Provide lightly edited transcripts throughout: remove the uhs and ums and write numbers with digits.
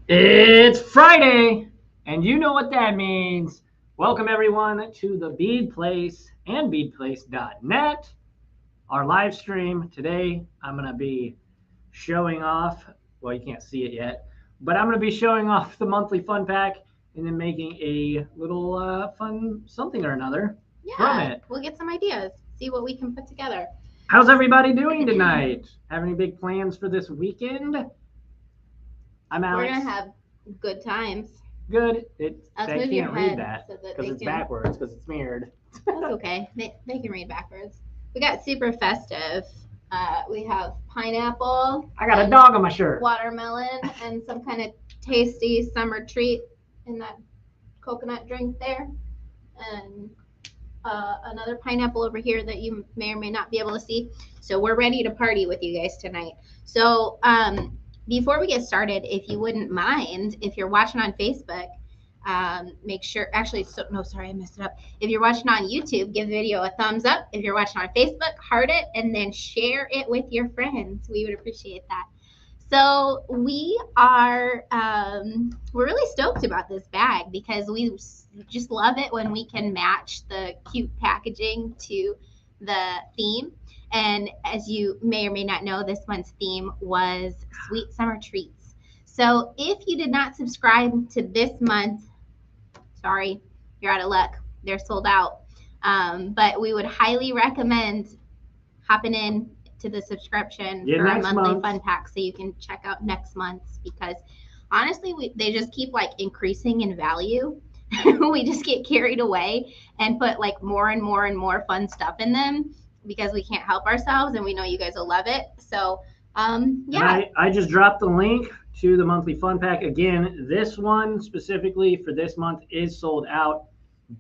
It's Friday, and you know what that means. Welcome, everyone, to the Bead Place and beadplace.net, our live stream. Today, I'm going to be showing off, well, you can't see it yet, but I'm going to be showing off the monthly fun pack and then making a little fun something or another from Yeah, it. we'll get some ideas, see what we can put together. How's everybody doing tonight? Have any big plans for this weekend? I'm We're Alex. gonna have good times. Good. Let's They move your can't read head that so that because they it's can. backwards because it's mirrored. That's okay. They can read backwards. We got super festive. We have pineapple. I got a dog on my shirt. Watermelon and some kind of tasty summer treat in that coconut drink there, and another pineapple over here that you may or may not be able to see. So we're ready to party with you guys tonight. So before we get started, if you wouldn't mind, if you're watching on Facebook, make sure, actually, so, no, sorry, I messed it up. If you're watching on YouTube, give the video a thumbs up. If you're watching on Facebook, heart it and then share it with your friends. We would appreciate that. So we're really stoked about this bag because we just love it when we can match the cute packaging to the theme. And as you may or may not know, this month's theme was sweet summer treats. So if you did not subscribe to this month, sorry, you're out of luck. They're sold out. But we would highly recommend hopping in to the subscription for our monthly fun pack so you can check out next month's, because honestly they just keep like increasing in value. We just get carried away and put like more and more and more fun stuff in them because we can't help ourselves, and we know you guys will love it. So yeah. And I just dropped the link to the monthly fun pack. Again, this one specifically for this month is sold out.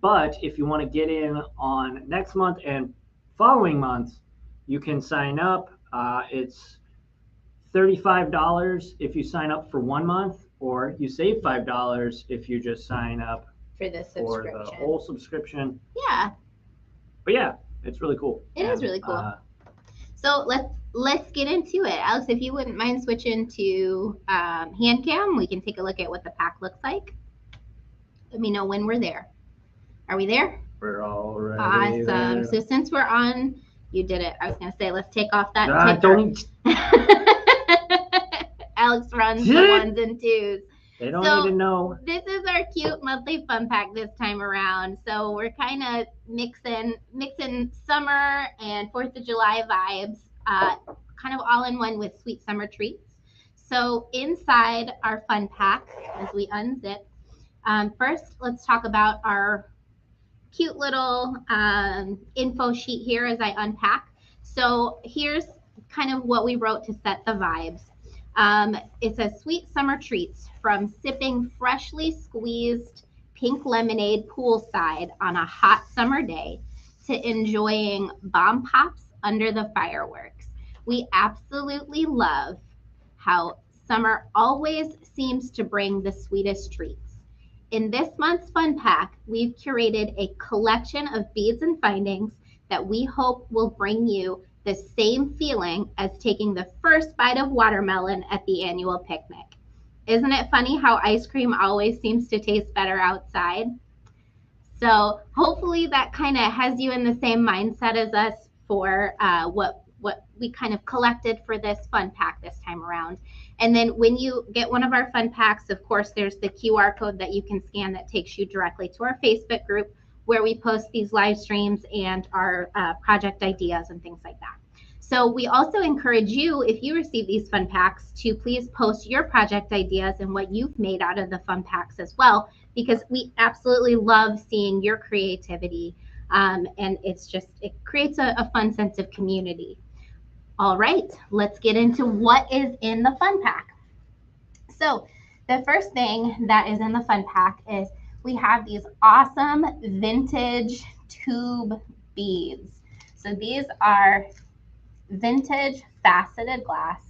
But if you want to get in on next month and following months, you can sign up. It's $35 if you sign up for 1 month, or you save $5 if you just sign up for the whole subscription. Yeah. But yeah, it's really cool. It is really cool. So let's get into it. Alex, if you wouldn't mind switching to hand cam, we can take a look at what the pack looks like. Let me know when we're there. Are we there? We're already awesome. there. So since we're on, you did it. I was going to say, let's take off that Alex runs the ones and twos. They don't even know. This is our cute monthly fun pack this time around. So we're kind of mixing summer and 4th of July vibes, kind of all in one with sweet summer treats. So inside our fun pack, as we unzip, first let's talk about our cute little info sheet here as I unpack. So here's kind of what we wrote to set the vibes. It says sweet summer treats, from sipping freshly squeezed pink lemonade poolside on a hot summer day to enjoying bomb pops under the fireworks. We absolutely love how summer always seems to bring the sweetest treats. In this month's fun pack, we've curated a collection of beads and findings that we hope will bring you the same feeling as taking the first bite of watermelon at the annual picnic. Isn't it funny how ice cream always seems to taste better outside? So hopefully that kind of has you in the same mindset as us for what we kind of collected for this fun pack this time around. And then when you get one of our fun packs, of course, there's the QR code that you can scan that takes you directly to our Facebook group where we post these live streams and our project ideas and things like that. So we also encourage you, if you receive these fun packs, to please post your project ideas and what you've made out of the fun packs as well, because we absolutely love seeing your creativity. And it creates a fun sense of community. All right, let's get into what is in the fun pack. So the first thing that is in the fun pack is we have these awesome vintage tube beads. So these are vintage faceted glass,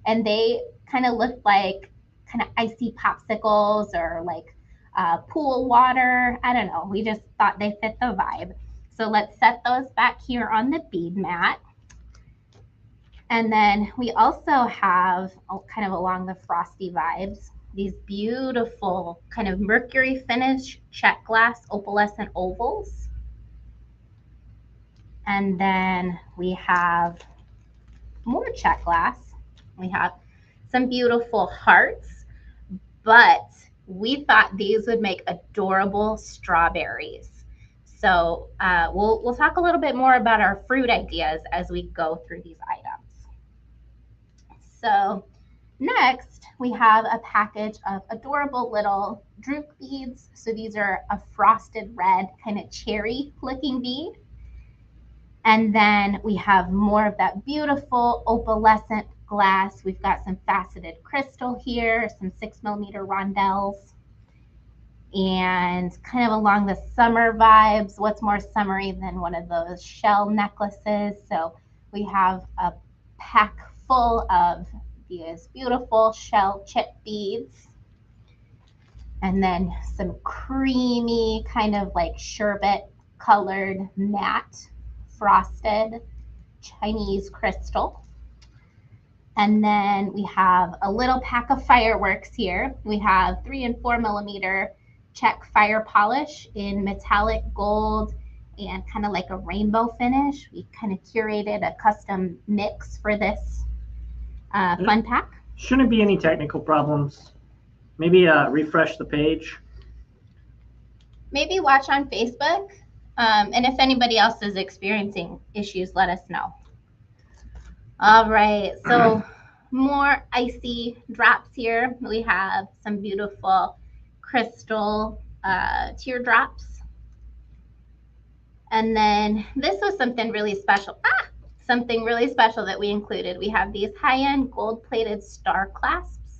and they kind of look like kind of icy popsicles or like pool water. I don't know. We just thought they fit the vibe. So let's set those back here on the bead mat. And then we also have kind of along the frosty vibes, these beautiful kind of mercury finish check glass opalescent ovals. And then we have more check glass. We have some beautiful hearts, but we thought these would make adorable strawberries. So we'll talk a little bit more about our fruit ideas as we go through these items. So next, we have a package of adorable little droop beads. So these are a frosted red kind of cherry looking bead. And then we have more of that beautiful opalescent glass. We've got some faceted crystal here, some 6mm rondelles. And kind of along the summer vibes, what's more summery than one of those shell necklaces? So we have a pack full of these beautiful shell chip beads. And then some creamy kind of like sherbet colored matte frosted Chinese crystal. And then we have a little pack of fireworks here. We have 3 and 4mm check fire polish in metallic gold and kind of like a rainbow finish. We kind of curated a custom mix for this fun pack. Shouldn't be any technical problems. Maybe refresh the page. Maybe watch on Facebook. And if anybody else is experiencing issues, let us know. All right, so more icy drops here. We have some beautiful crystal teardrops. And then this was something really special. Something really special that we included. We have these high-end gold-plated star clasps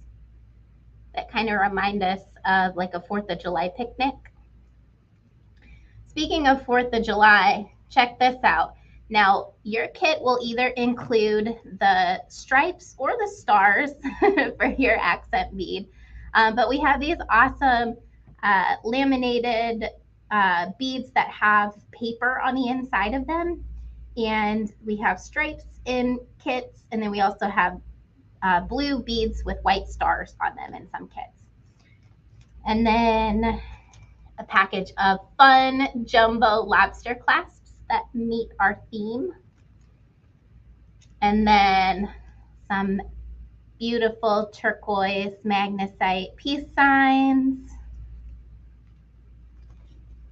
that kind of remind us of like a 4th of July picnic. Speaking of 4th of July, check this out. Now, your kit will either include the stripes or the stars for your accent bead. But we have these awesome laminated beads that have paper on the inside of them. And we have stripes in kits. And then we also have blue beads with white stars on them in some kits. And then a package of fun jumbo lobster clasps that meet our theme. And then some beautiful turquoise magnesite peace signs.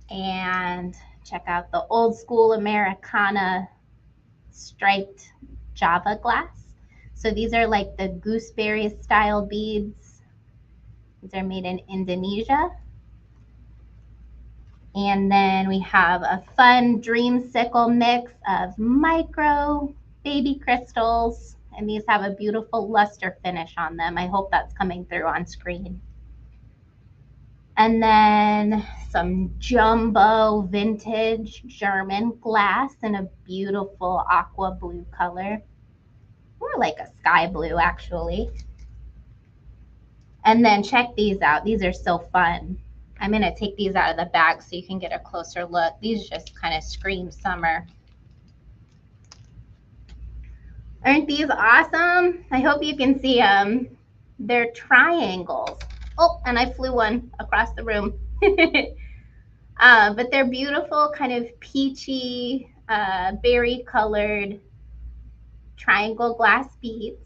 And check out the old school Americana striped Java glass. So these are like the gooseberry style beads. These are made in Indonesia. And then we have a fun dreamsicle mix of micro baby crystals. And these have a beautiful luster finish on them. I hope that's coming through on screen. And then some jumbo vintage German glass in a beautiful aqua blue color. More like a sky blue, actually. And then check these out. These are so fun. I'm going to take these out of the bag so you can get a closer look. These just kind of scream summer. Aren't these awesome? I hope you can see them. They're triangles. Oh, and I flew one across the room. But they're beautiful, kind of peachy, berry colored triangle glass beads.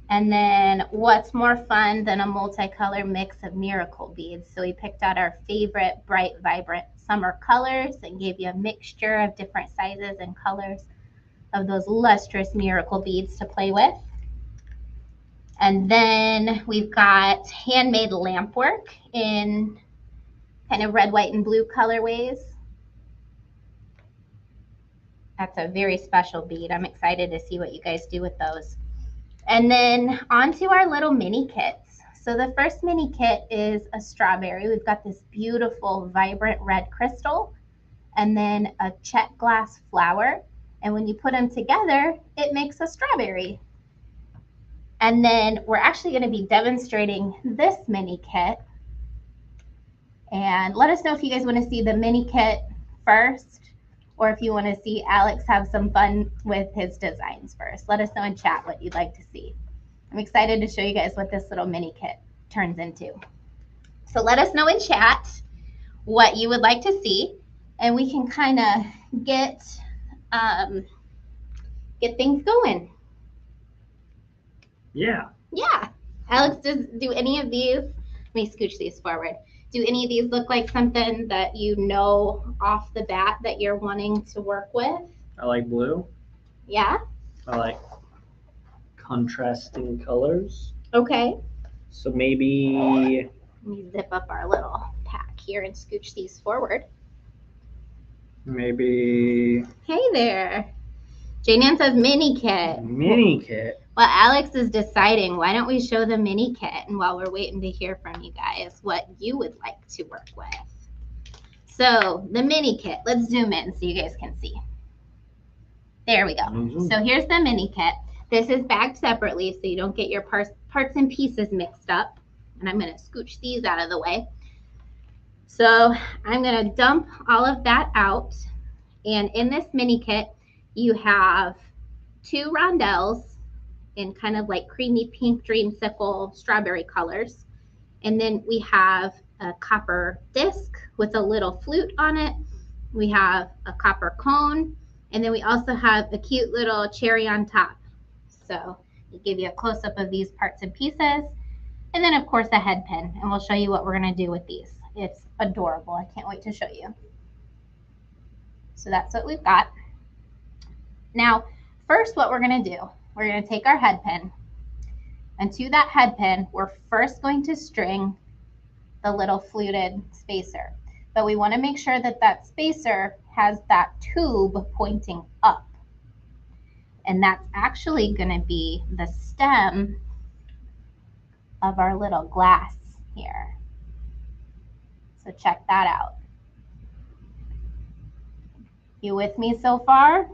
And then what's more fun than a multicolor mix of miracle beads? So we picked out our favorite bright, vibrant summer colors and gave you a mixture of different sizes and colors of those lustrous miracle beads to play with. And then we've got handmade lamp work in kind of red, white, and blue colorways. That's a very special bead. I'm excited to see what you guys do with those. And then onto our little mini kits. So the first mini kit is a strawberry. We've got this beautiful vibrant red crystal and then a check glass flower. And when you put them together, it makes a strawberry. And then we're actually going to be demonstrating this mini kit. And let us know if you guys want to see the mini kit first, or if you want to see Alex have some fun with his designs first. Let us know in chat what you'd like to see. I'm excited to show you guys what this little mini kit turns into. So let us know in chat what you would like to see, and we can kind of get things going. Yeah. Yeah. Alex, do any of these, let me scooch these forward. Do any of these look like something that you know off the bat that you're wanting to work with? I like blue. Yeah? I like contrasting colors. Okay. So maybe... Let me zip up our little pack here and scooch these forward. Maybe... Hey there. J-Nan says mini kit. Mini kit. Well, Alex is deciding, why don't we show the mini kit? And while we're waiting to hear from you guys, what you would like to work with. So the mini kit, let's zoom in so you guys can see. There we go. Mm-hmm. So here's the mini kit. This is bagged separately so you don't get your parts and pieces mixed up. And I'm going to scooch these out of the way. So I'm going to dump all of that out. And in this mini kit, you have 2 rondelles in kind of like creamy pink dreamsicle strawberry colors. And then we have a copper disc with a little flute on it. We have a copper cone. And then we also have a cute little cherry on top. So we give you a close-up of these parts and pieces. And then, of course, a head pin. And we'll show you what we're going to do with these. It's adorable. I can't wait to show you. So that's what we've got. Now, first what we're going to do, we're going to take our head pin. And to that head pin, we're first going to string the little fluted spacer. But we want to make sure that that spacer has that tube pointing up. And that's actually going to be the stem of our little glass here. So check that out. You with me so far?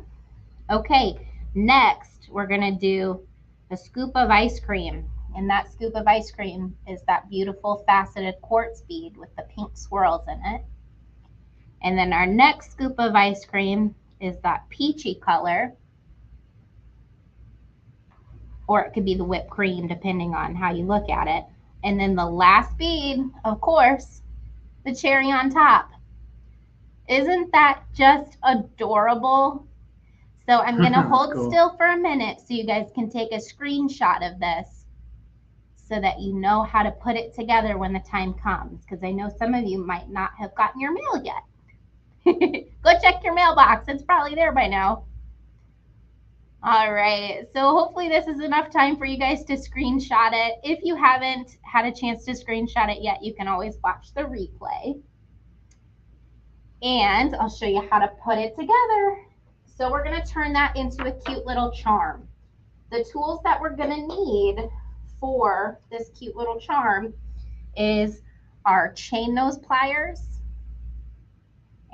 Okay, next we're going to do a scoop of ice cream. And that scoop of ice cream is that beautiful faceted quartz bead with the pink swirls in it. And then our next scoop of ice cream is that peachy color. Or it could be the whipped cream, depending on how you look at it. And then the last bead, of course, the cherry on top. Isn't that just adorable? So I'm going to hold Cool. still for a minute so you guys can take a screenshot of this so that you know how to put it together when the time comes. Because I know some of you might not have gotten your mail yet. Go check your mailbox. It's probably there by now. All right. So hopefully this is enough time for you guys to screenshot it. If you haven't had a chance to screenshot it yet, you can always watch the replay. And I'll show you how to put it together. So we're going to turn that into a cute little charm. The tools that we're going to need for this cute little charm is our chain nose pliers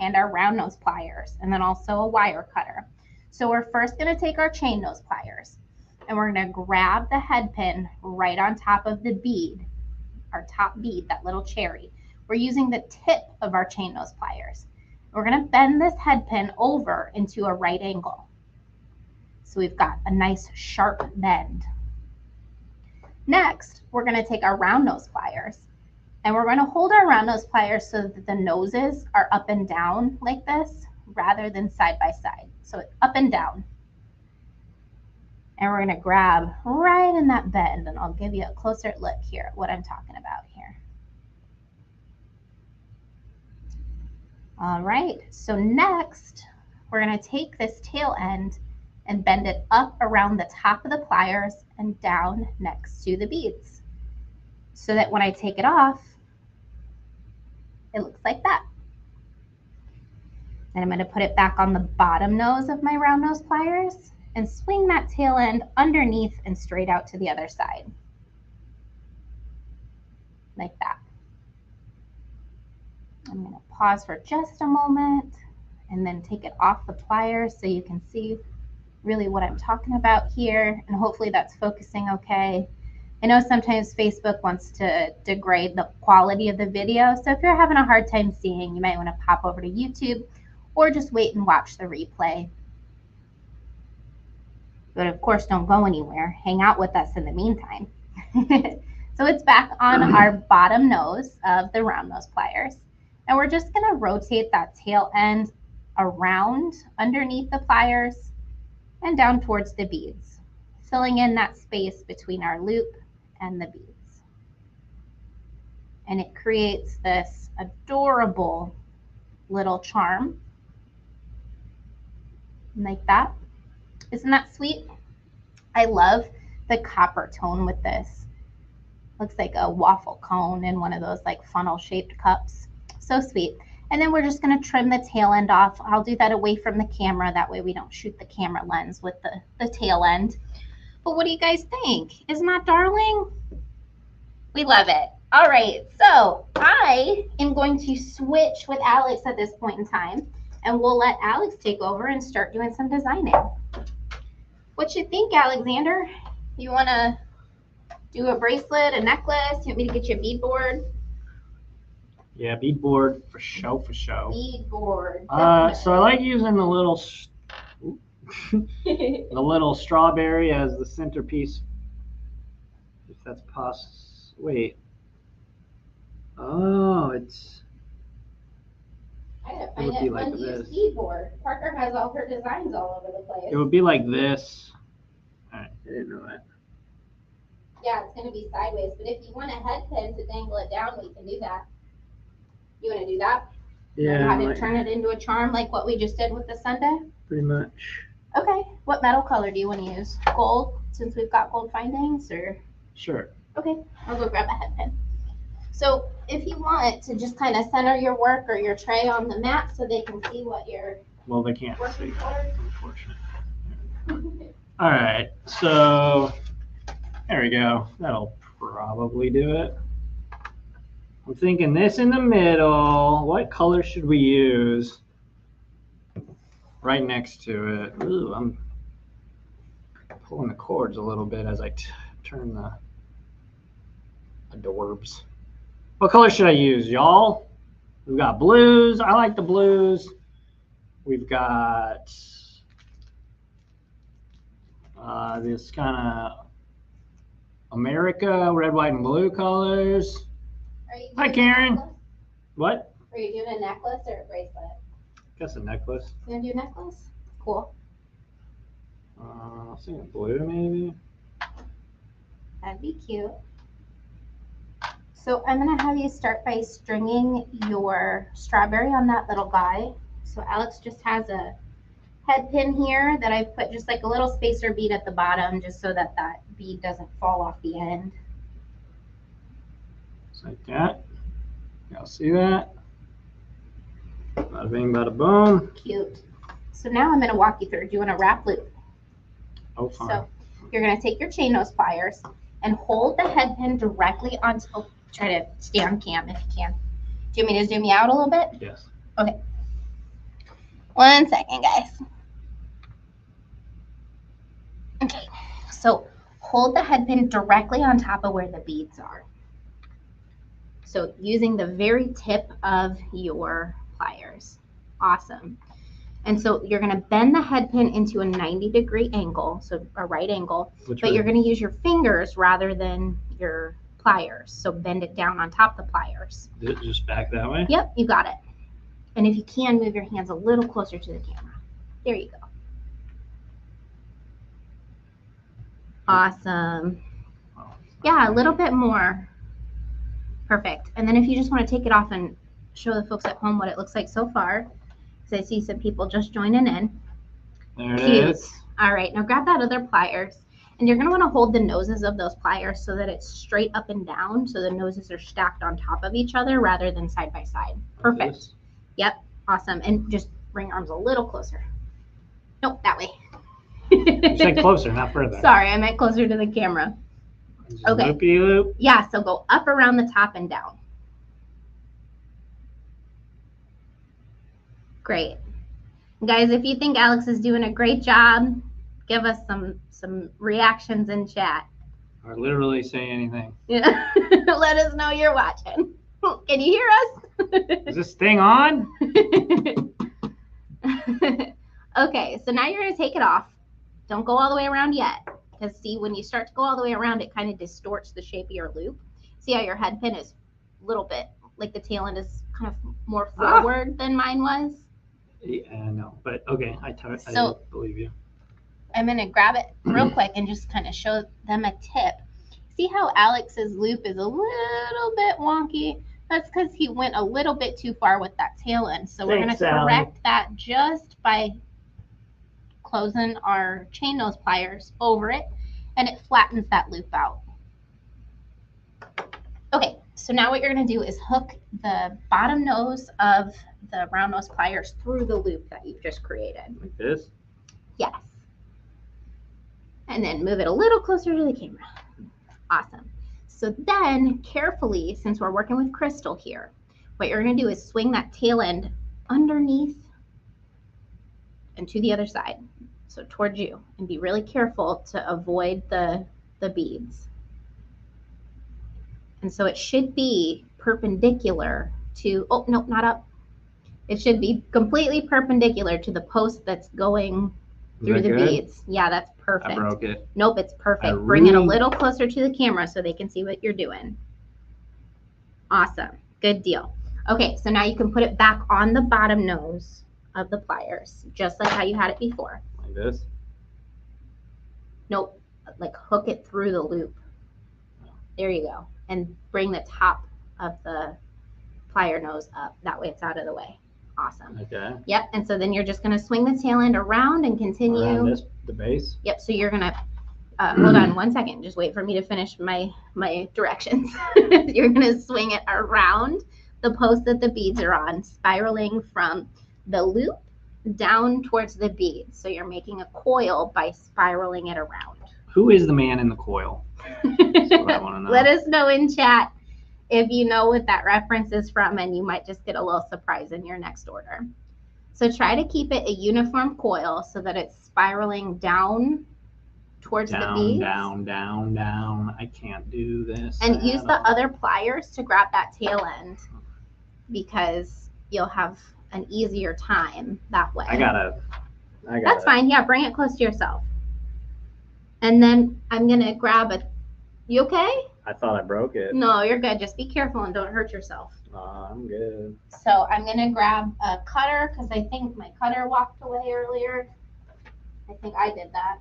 and our round nose pliers, and then also a wire cutter. So we're first going to take our chain nose pliers and we're going to grab the head pin right on top of the bead, our top bead, that little cherry. We're using the tip of our chain nose pliers. We're going to bend this head pin over into a right angle. So we've got a nice sharp bend. Next, we're going to take our round nose pliers and we're going to hold our round nose pliers so that the noses are up and down like this rather than side by side. So it's up and down. And we're going to grab right in that bend, and I'll give you a closer look here at what I'm talking about here. All right, so next we're going to take this tail end and bend it up around the top of the pliers and down next to the beads so that when I take it off, it looks like that. And I'm going to put it back on the bottom nose of my round nose pliers and swing that tail end underneath and straight out to the other side. Like that. I'm going to pause for just a moment and then take it off the pliers so you can see really what I'm talking about here. And hopefully that's focusing okay. I know sometimes Facebook wants to degrade the quality of the video. So if you're having a hard time seeing, you might want to pop over to YouTube or just wait and watch the replay. But of course, don't go anywhere. Hang out with us in the meantime. So it's back on our bottom nose of the round nose pliers. And we're just going to rotate that tail end around underneath the pliers and down towards the beads, filling in that space between our loop and the beads. And it creates this adorable little charm like that. Isn't that sweet? I love the copper tone with this. Looks like a waffle cone in one of those like funnel shaped cups. So sweet. And then we're just going to trim the tail end off. I'll do that away from the camera. That way we don't shoot the camera lens with the tail end. But what do you guys think? Isn't that darling? We love it. All right, so I am going to switch with Alex at this point in time, and we'll let Alex take over and start doing some designing. What you think, Alexander? You want to do a bracelet, a necklace? You want me to get you a beadboard? Yeah, beadboard for show, for show. Beadboard. So I like using the little the little strawberry as the centerpiece. If that's possible. Wait. Oh, it's. I It would be like this. Beadboard. Parker has all her designs all over the place. It would be like this. All right, I didn't know that. Yeah, it's going to be sideways, but if you want a head pin to dangle it down, we can do that. You want to do that? Yeah. How to turn it into a charm like what we just did with the Sunday? Pretty much. Okay. What metal color do you want to use? Gold, since we've got gold findings, or? Sure. Okay, I'll go grab a head pin. So if you want to just kind of center your work or your tray on the mat so they can see what you're Well, they can't see, working for. unfortunately. All right, so there we go. That'll probably do it. I'm thinking this in the middle. What color should we use? Right next to it. Ooh, I'm pulling the cords a little bit as I turn the adorbs. What color should I use, y'all? We've got blues. I like the blues. We've got this kind of America, red, white, and blue colors. Hi, Karen. What? Are you doing a necklace or a bracelet? Guess a necklace. You gonna do a necklace? Cool. I was thinking blue, maybe. That'd be cute. So I'm gonna have you start by stringing your strawberry on that little guy. So Alex just has a head pin here that I've put just like a little spacer bead at the bottom just so that that bead doesn't fall off the end. Just like that. Y'all see that? Bada bing, bada boom. Cute. So now I'm gonna walk you through. Do you want a wrap loop? Oh, fine. So you're gonna take your chain nose pliers and hold the head pin directly onto, oh, try to stay on cam if you can. Do you want me to zoom you out a little bit? Yes. Okay. 1 second, guys. Okay, so hold the head pin directly on top of where the beads are. So using the very tip of your pliers. Awesome. And so you're going to bend the head pin into a 90-degree angle, so a right angle, but you're going to use your fingers rather than your pliers. So bend it down on top of the pliers. Just back that way? Yep, you got it. And if you can, move your hands a little closer to the camera. There you go. Awesome. Yeah, a little bit more. Perfect. And then if you just want to take it off and show the folks at home what it looks like so far, because I see some people just joining in. There it is. All right, now grab that other pliers. And you're going to want to hold the noses of those pliers so that it's straight up and down, so the noses are stacked on top of each other rather than side by side. Perfect. Yep, awesome. And just bring arms a little closer. Nope, that way. You said closer, not further. Sorry, I meant closer to the camera. Just Okay. Loopy-loop. Yeah, so go up around the top and down. Great. Guys, if you think Alex is doing a great job, give us some reactions in chat. Or literally say anything. Yeah. Let us know you're watching. Can you hear us? Is this thing on? Okay, so now you're going to take it off. Don't go all the way around yet. Because see, when you start to go all the way around, it kind of distorts the shape of your loop. See how your head pin is a little bit, like the tail end is kind of more forward than mine was? Yeah, no, but okay, I believe you. I'm going to grab it real quick and just kind of show them a tip. See how Alex's loop is a little bit wonky? That's because he went a little bit too far with that tail end. So we're going to correct that just by closing our chain nose pliers over it, and it flattens that loop out. Okay, so now what you're going to do is hook the bottom nose of the round nose pliers through the loop that you've just created. Like this? Yes. And then move it a little closer to the camera. Awesome. So then carefully, since we're working with crystal here, what you're going to do is swing that tail end underneath and to the other side. So towards you, and be really careful to avoid the beads. And so it should be perpendicular to, oh, no, not up. It should be completely perpendicular to the post that's going through the beads. Yeah, that's perfect. I broke it. Nope, it's perfect. Bring it a little closer to the camera so they can see what you're doing. Awesome. Good deal. Okay, so now you can put it back on the bottom nose of the pliers, just like how you had it before. Like this? Nope, like hook it through the loop. There you go. And bring the top of the plier nose up. That way it's out of the way. Awesome. Okay. Yep, and so then you're just going to swing the tail end around and continue. Around the base? Yep, so you're going to, hold on one second. Just wait for me to finish my directions. You're going to swing it around the post that the beads are on, spiraling from the loop down towards the beads. So you're making a coil by spiraling it around. Who is the man in the coil? That's what I want to know. Let us know in chat if you know what that reference is from, and you might just get a little surprise in your next order. So try to keep it a uniform coil so that it's spiraling down towards the beads. Down. I can't do this. And use the other pliers to grab that tail end, because you'll have an easier time that way. I got That's fine. Yeah, bring it close to yourself. And then I'm going to grab a, you okay? I thought I broke it. No, you're good. Just be careful and don't hurt yourself. I'm good. So I'm going to grab a cutter, because I think my cutter walked away earlier. I think I did that.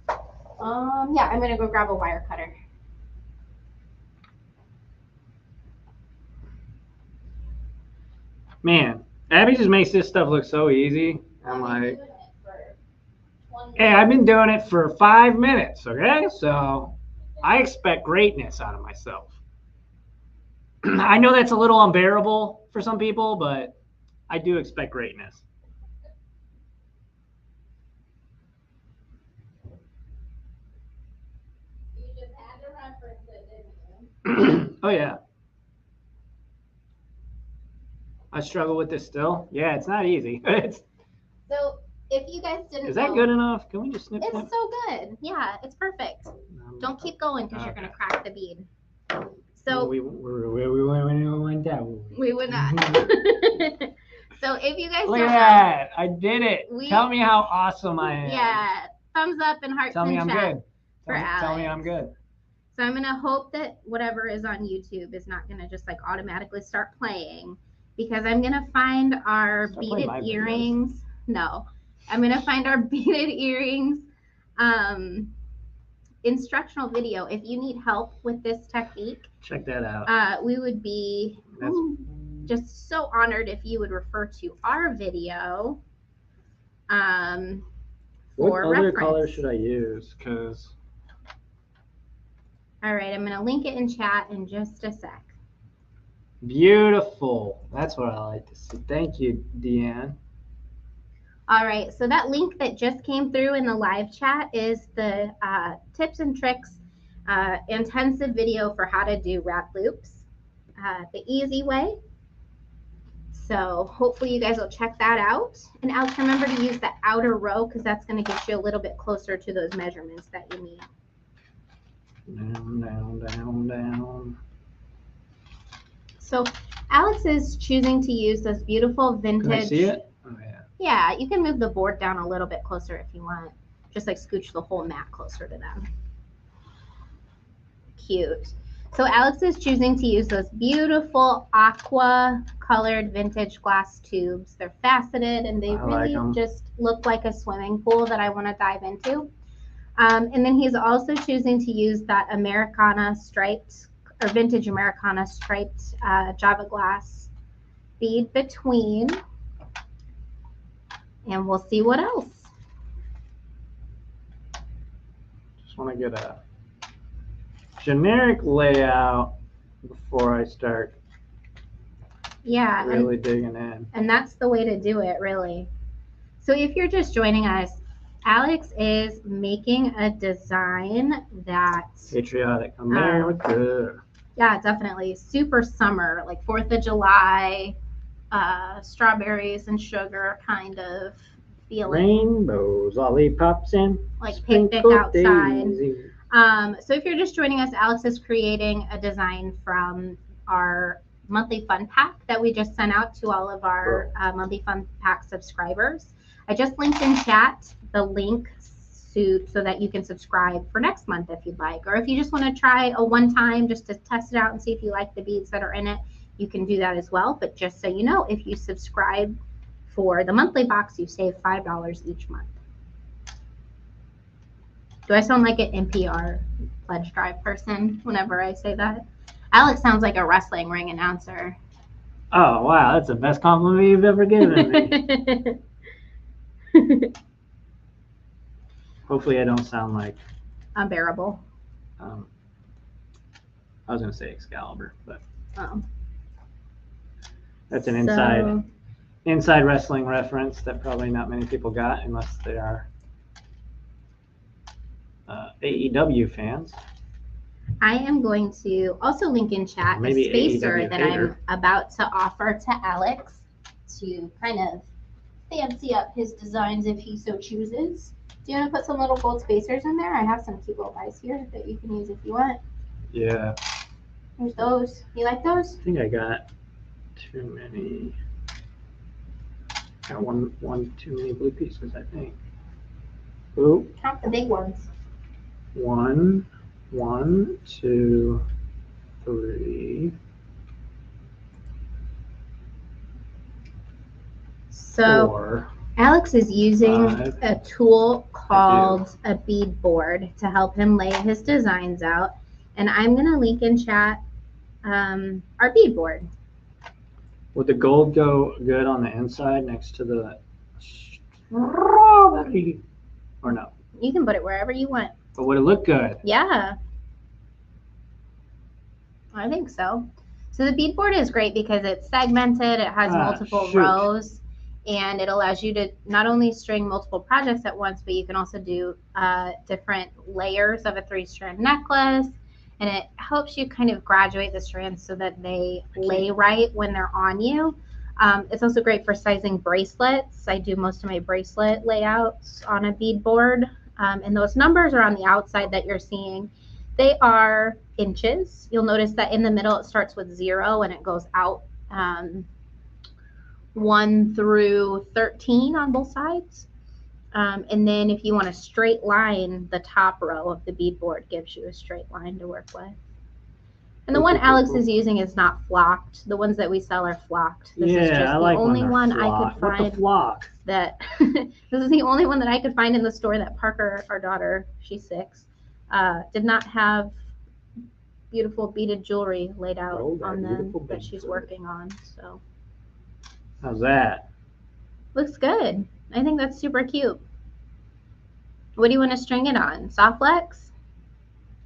Yeah, I'm going to go grab a wire cutter. Man, Abby just makes this stuff look so easy. I'm like, hey, I've been doing it for 5 minutes, okay? So I expect greatness out of myself. I know that's a little unbearable for some people, but I do expect greatness. You just had to reference it, didn't you? Oh, yeah. I struggle with this still. Yeah, it's not easy. So if you guys didn't Is that know, good enough? Can we just snip it's snip? so good. Yeah, it's perfect. Don't keep going, because you're going to crack the bead. So we went down. we would not. So if you guys Look don't at know, that. I did it. Tell me how awesome I am. yeah, thumbs up and hearts Tell me in I'm chat. good. For Tell me Alex. I'm good. So I'm going to hope that whatever is on YouTube is not going to just like automatically start playing, because I'm going to find our Start playing my beaded videos. earrings. No, I'm going to find our beaded earrings instructional video. If you need help with this technique, Check that out. we would be just so honored if you would refer to our video for What other reference. color should I use? Because All right, I'm going to link it in chat in just a sec. beautiful. That's what I like to see. Thank you, Deanne. All right, so that link that just came through in the live chat is the tips and tricks intensive video for how to do wrap loops the easy way. So hopefully you guys will check that out. And Alex, remember to use the outer row, because that's going to get you a little bit closer to those measurements that you need. Down. So Alex is choosing to use those beautiful vintage. Can I see it? Oh, yeah. Yeah, you can move the board down a little bit closer if you want. Just like scooch the whole mat closer to them. Cute. So Alex is choosing to use those beautiful aqua colored vintage glass tubes. They're faceted and they I like really 'em. just look like a swimming pool that I want to dive into. And then he's also choosing to use that Americana striped or vintage Americana striped Java glass bead between. And we'll see what else. Just want to get a generic layout before I start Yeah, really digging in. and that's the way to do it, really. So if you're just joining us, Alex is making a design that, Patriotic America. yeah, definitely super summer, like 4th of July, strawberries and sugar kind of feeling, Rainbows, lollipops, and like picnic sprinkled outside. daisies. So if you're just joining us, Alex is creating a design from our monthly fun pack that we just sent out to all of our monthly fun pack subscribers. I just linked in chat the link so that you can subscribe for next month if you'd like, or if you just want to try a one time just to test it out and see if you like the beads that are in it, you can do that as well. But just so you know, if you subscribe for the monthly box, you save $5 each month. Do I sound like an NPR pledge drive person whenever I say that? Alex sounds like a wrestling ring announcer. Oh, wow, that's the best compliment you've ever given me. Hopefully I don't sound like Unbearable. I was going to say Excalibur, but that's an inside wrestling reference that probably not many people got unless they are AEW fans. I am going to also link in chat a spacer AEW that hater. I'm about to offer to Alex to kind of fancy up his designs if he so chooses. Do you want to put some little gold spacers in there? I have some cute little guys here that you can use if you want. Yeah. There's those. You like those? I think I got too many. Got one too many blue pieces, I think. Ooh. Count the big ones. 1, 2, 3. So 4. Alex is using 5. a tool called a bead board to help him lay his designs out. And I'm going to link in chat our bead board. Would the gold go good on the inside next to the strawberry? Or no? You can put it wherever you want. But would it look good? Yeah. I think so. So the bead board is great because it's segmented, it has multiple rows, and it allows you to not only string multiple projects at once, but you can also do different layers of a 3-strand necklace, and it helps you kind of graduate the strands so that they lay right when they're on you. It's also great for sizing bracelets. I do most of my bracelet layouts on a bead board, and those numbers are on the outside that you're seeing. They are inches. You'll notice that in the middle it starts with 0 and it goes out 1 through 13 on both sides. And then if you want a straight line, the top row of the bead board gives you a straight line to work with. And the one Alex is using is not flocked. The ones that we sell are flocked. This is just the only one I could find. What the flock? That this is the only one that I could find in the store that Parker, our daughter, she's 6, did not have beautiful beaded jewelry laid out on them that she's working on. So how's that? Looks good. I think that's super cute. What do you want to string it on? Soft flex?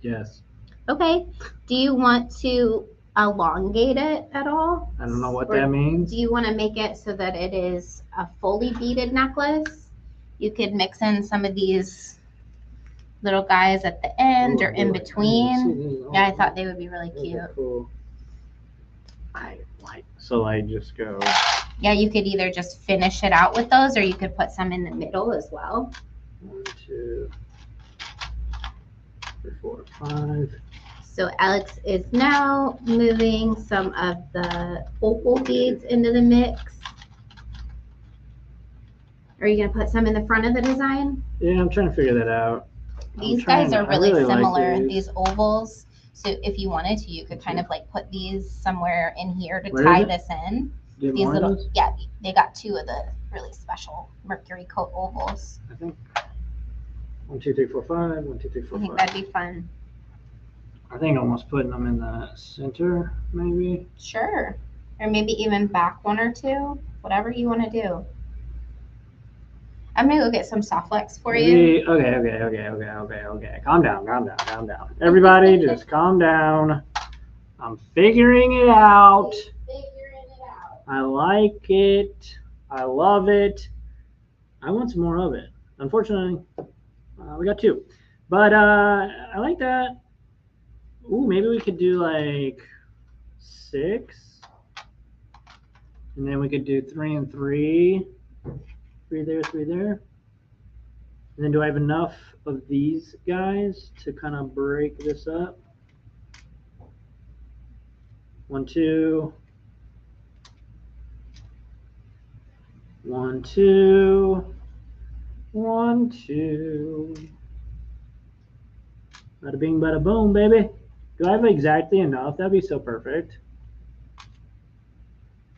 Yes. Okay. Do you want to elongate it at all? I don't know what that means. Do you want to make it so that it is a fully beaded necklace? You could mix in some of these little guys at the end or in between. Yeah, I thought they would be really cute. Cool. So I just go. Yeah, you could either just finish it out with those or you could put some in the middle as well. 1, 2, 3, 4, 5. So Alex is now moving some of the opal beads into the mix. Are you gonna put some in the front of the design? Yeah, I'm trying to figure that out. These guys are really like similar. these. These ovals. So if you wanted to, you could kind of like put these somewhere in here to Where tie is it? this in. Do you have These more of little, those? yeah, they got 2 of the really special Mercury coat ovals. I think 1, 2, 3, 4, 5. 1, 2, 3, 4, I think 5. that'd be fun. I think almost putting them in the center, maybe. Sure. Or maybe even back 1 or 2, whatever you want to do. I'm gonna go get some Softlex for you. Okay. Calm down. Everybody, just calm down. I'm figuring it out. I like it. I love it. I want some more of it. Unfortunately, we got 2. But I like that. Ooh, maybe we could do like 6. And then we could do 3 and 3. 3 there, 3 there. And then do I have enough of these guys to kind of break this up? 1, 2. 1, 2. 1, 2. Bada bing, bada boom, baby. Do I have exactly enough? That'd be so perfect.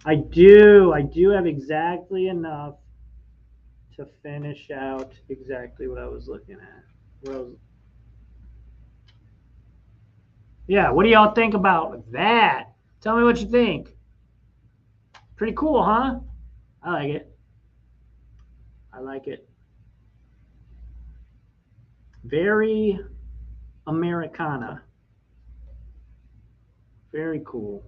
I do have exactly enough to finish out exactly what I was looking at. Yeah, what do y'all think about that? Tell me what you think. Pretty cool, huh? I like it. I like it. Very Americana. Very cool.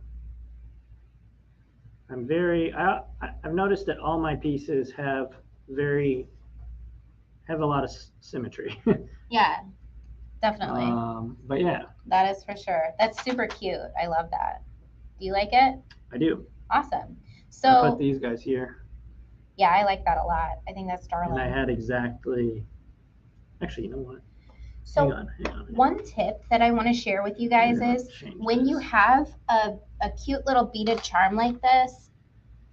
I've noticed that all my pieces have a lot of symmetry. Yeah, definitely. But yeah. That is for sure. That's super cute. I love that. Do you like it? I do. Awesome. So I put these guys here. Yeah, I like that a lot. I think that's darling. And I had exactly. Actually, you know what? So hang on. One tip that I want to share with you guys is when you have a cute little beaded charm like this,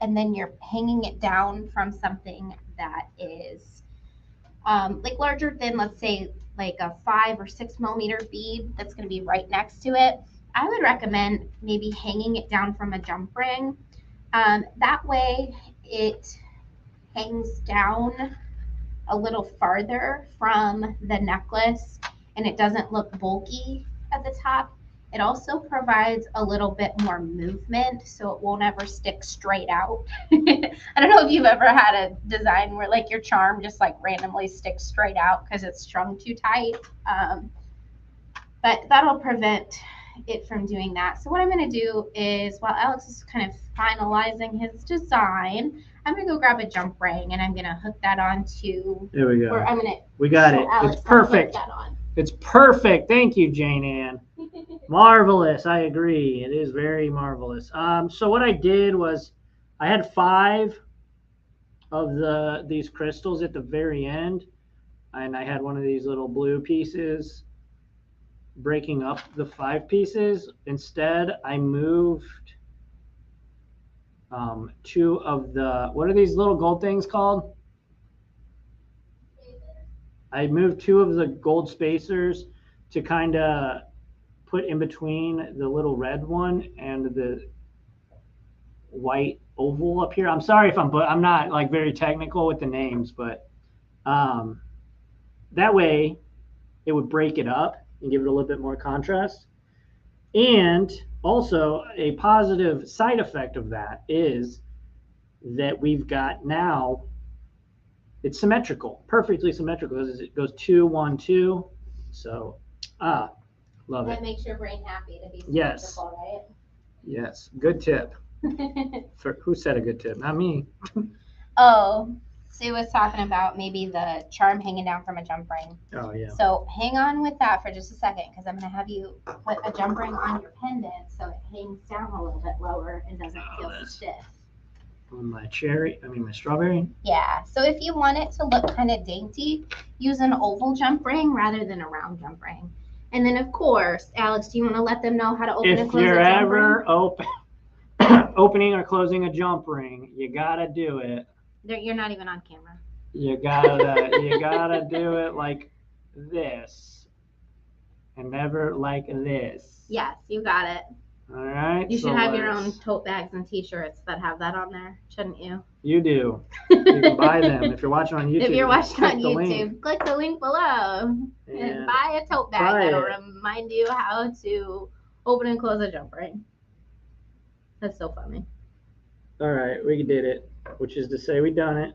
and then you're hanging it down from something that is like larger than, let's say, like a 5 or 6 millimeter bead that's going to be right next to it, I would recommend maybe hanging it down from a jump ring. That way it hangs down a little farther from the necklace and it doesn't look bulky at the top. It also provides a little bit more movement so it won't ever stick straight out. I don't know if you've ever had a design where like your charm just like randomly sticks straight out because it's strung too tight. But that'll prevent it from doing that. So what I'm going to do is while Alex is kind of finalizing his design, I'm going to go grab a jump ring and I'm going to hook that onto. There we go. Or I'm going to. We got it. Alex it's perfect. That on. It's perfect. Thank you, Jane Ann. Marvelous. I agree. It is very marvelous. So what I did was I had 5 of these crystals at the very end, and I had one of these little blue pieces breaking up the 5 pieces. Instead, I moved 2 of the, what are these little gold things called? I moved 2 of the gold spacers to kind of put in between the little red one and the white oval up here. I'm sorry if I'm not like very technical with the names, but that way it would break it up and give it a little bit more contrast. And also a positive side effect of that is that we've got now, it's symmetrical, perfectly symmetrical because it goes 2, 1, 2. So, love it. That makes your brain happy to be symmetrical, yes. Right? Yes, good tip. Who said a good tip? Not me. Oh, Sue was talking about maybe the charm hanging down from a jump ring. Oh, yeah. So hang on with that for just a second because I'm going to have you put a jump ring on your pendant so it hangs down a little bit lower and doesn't feel so stiff. On my strawberry? Yeah. So if you want it to look kind of dainty, use an oval jump ring rather than a round jump ring. And then, of course, Alex, do you want to let them know how to open and close a jump ring? If you're ever opening or closing a jump ring, you got to do it. You're not even on camera. You gotta do it like this, and never like this. Yes, you got it. All right. You so should have your own let's- tote bags and t-shirts that have that on there, shouldn't you? You do. You can buy them if you're watching on YouTube. If you're watching click on the link. YouTube, click the link below and And buy a tote bag buy that'll it. remind you how to open and close a jump ring. That's so funny. All right, we did it, which is to say we done it.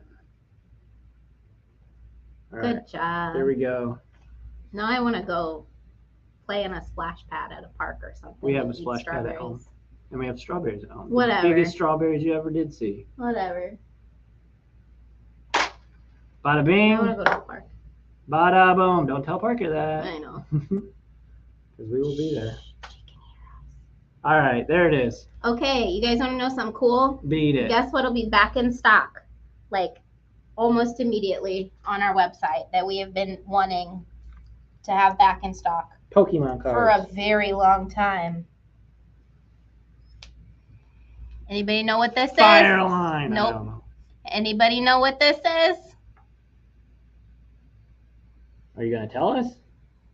All Good right, job. there we go. Now I want to go play in a splash pad at a park or something. We have and a eat splash pad at home. strawberries. And we have strawberries at home. Whatever. The biggest strawberries you ever did see. Whatever. Bada I bing, want to go to the park. bada boom. Don't tell Parker that. I know. Because we will be there. All right, there it is. Okay, you guys want to know something cool? Beat it. Guess what'll be back in stock, like almost immediately on our website that we have been wanting to have back in stock Pokemon for a cards. very long time. Anybody know what this is? Fireline. Nope. I don't know. Anybody know what this is? Are you going to tell us?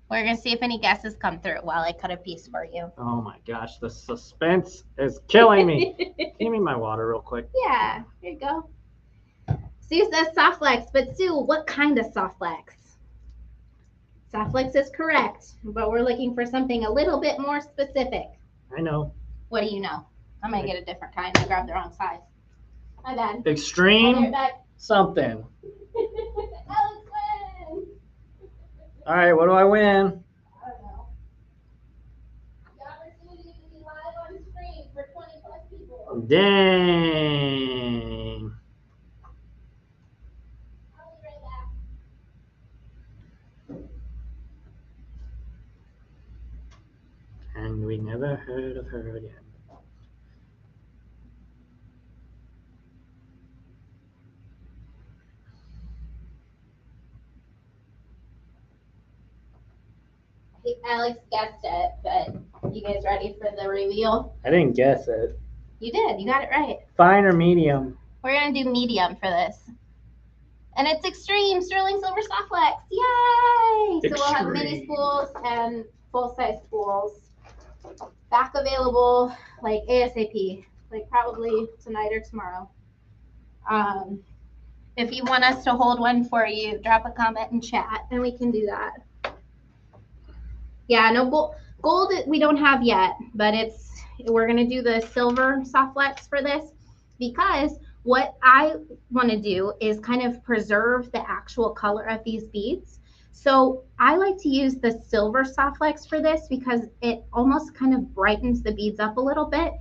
We're gonna see if any guesses come through while I cut a piece for you. Oh my gosh, the suspense is killing me. Give me my water real quick. Yeah, here you go. Sue says Softlex, but Sue, what kind of Softlex? Softlex is correct, but we're looking for something a little bit more specific. I know. What do you know? I'm gonna get a different kind. I grabbed the wrong size. My bad. I'll be Extreme right back. something. Alex wins. All right, what do I win? I don't know. The opportunity to be live on screen for 20 plus people. Dang. I'll be right back. And we never heard of her again. I think Alex guessed it, but you guys ready for the reveal? I didn't guess it. You did. You got it right. Fine or medium? We're gonna do medium for this. And it's extreme Sterling Silver Softlex. Yay! So we'll have mini Extreme. spools and full-size spools back available like ASAP, like probably tonight or tomorrow. If you want us to hold one for you, drop a comment in chat and we can do that. Yeah, no gold we don't have yet, but we're gonna do the silver Softlex for this because what I want to do is kind of preserve the actual color of these beads. So I like to use the silver Softlex for this because it almost kind of brightens the beads up a little bit.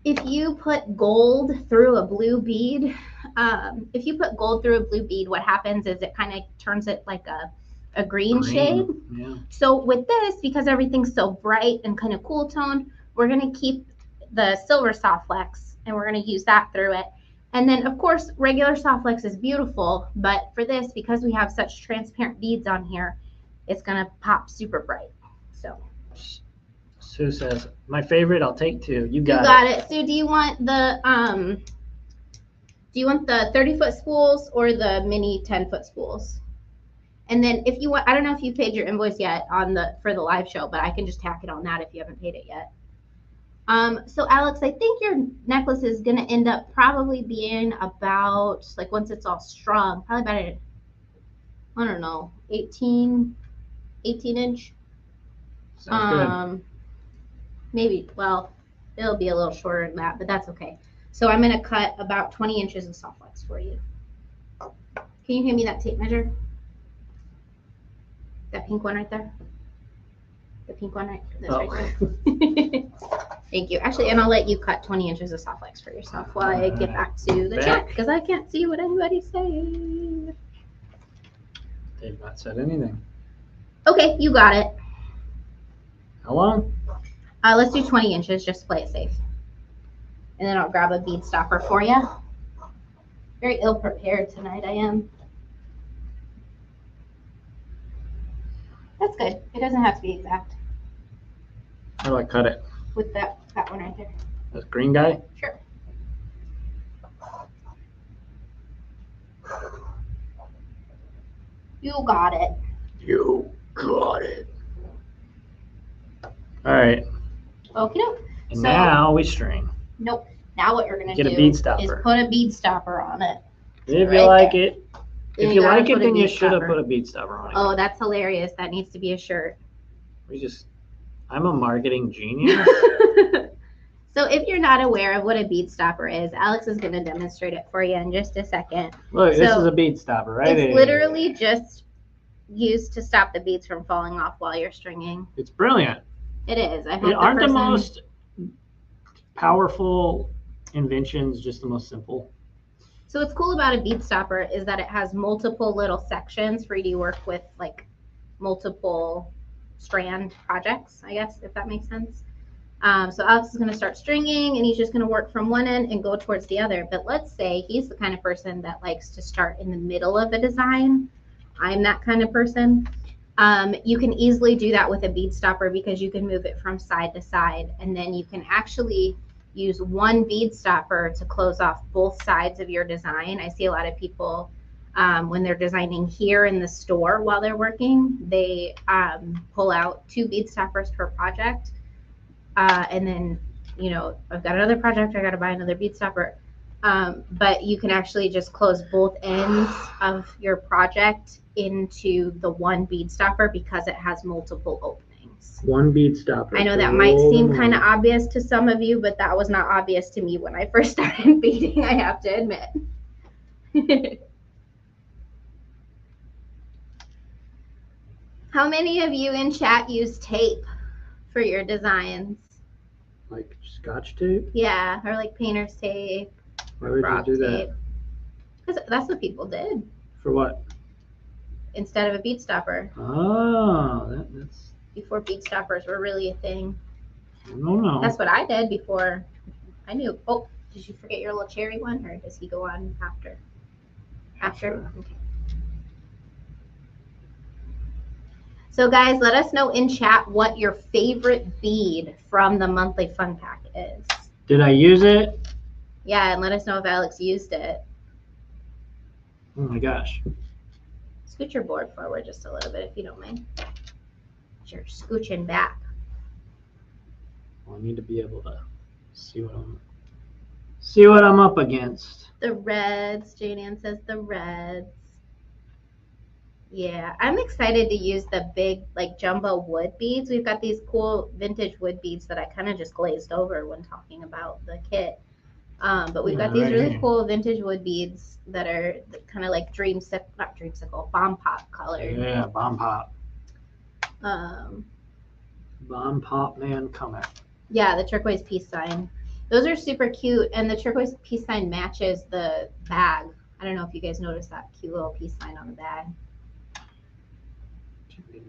If you put gold through a blue bead, what happens is it kind of turns it like a green shade. Yeah. So with this, because everything's so bright and kind of cool toned, we're going to keep the silver Softlex and we're going to use that through it. And then of course, regular Softlex is beautiful, but for this, because we have such transparent beads on here, it's going to pop super bright. So Sue says, my favorite, I'll take two. You you got got it. Sue, do you want the 30-foot spools or the mini 10-foot spools? And then if you want, I don't know if you paid your invoice yet for the live show, but I can just tack it on that if you haven't paid it yet. So Alex, I think your necklace is going to end up probably being about, like once it's all strung, probably about, I don't know, 18 inch. Sounds good. Maybe, well, it'll be a little shorter than that, but that's okay. So I'm going to cut about 20 inches of Softlex for you. Can you hand me that tape measure? That pink one right there? The pink one right there? Thank you. Actually, and I'll let you cut 20 inches of Softlex for yourself while I get back to the chat because I can't see what anybody's saying. They've not said anything. Okay, you got it. How long? Let's do 20 inches just to play it safe. And then I'll grab a bead stopper for you. Very ill prepared tonight, I am. That's good. It doesn't have to be exact How do I cut it? with that one right there. This green guy? Sure. You got it. You got it. All right. Okie doke. And So- now we string. Nope. Now what you're gonna Get a do bead is stopper. put a bead stopper on it. If Right you like there. it. If You you gotta like it, put a then you bead should have stopper. put a bead stopper on it. Oh, that's hilarious. That needs to be a shirt. I'm a marketing genius. So if you're not aware of what a bead stopper is, Alex is going to demonstrate it for you in just a second. Look, this So, is a bead stopper, right? It's literally just used to stop the beads from falling off while you're stringing. It's brilliant. It is. I hope Aren't the person... most powerful inventions just the most simple? So what's cool about a bead stopper is that it has multiple little sections for you to work with, like multiple strand projects, I guess, if that makes sense. So Alex is going to start stringing, and he's just going to work from one end and go towards the other. But let's say he's the kind of person that likes to start in the middle of a design. I'm that kind of person. You can easily do that with a bead stopper because you can move it from side to side, and then you can actually use one bead stopper to close off both sides of your design. I see a lot of people when they're designing here in the store while they're working, they pull out 2 bead stoppers per project. And then, you know, I've got another project, I got to buy another bead stopper. But you can actually just close both ends of your project into the one bead stopper because it has multiple openings. One bead stopper. I know that might seem kind of obvious to some of you, but that was not obvious to me when I first started beading, I have to admit. How many of you in chat use tape for your designs? Like Scotch tape? Yeah, or like painter's tape. Why would you do that? Because that's what people did For what? instead of a bead stopper. Oh, that's. Before bead stoppers were really a thing. No, no. That's what I did before I knew. Oh, did you forget your little cherry one, or does he go on after? After? Sure. Okay. So guys, let us know in chat what your favorite bead from the monthly fun pack is. Did I use it? Yeah, and let us know if Alex used it. Oh my gosh. Scoot your board forward just a little bit if you don't mind. You're scooching back. Well, I need to be able to see what I'm up against. The reds, Jane Ann says the reds. Yeah, I'm excited to use the big like jumbo wood beads. We've got these cool vintage wood beads that I kind of just glazed over when talking about the kit. But we've got these really cool vintage wood beads that are kind of like bomb pop colored. Yeah, bomb pop. Um, Bomb pop man coming. Yeah, the turquoise peace sign. Those are super cute, and the turquoise peace sign matches the bag. I don't know if you guys noticed that cute little peace sign on the bag.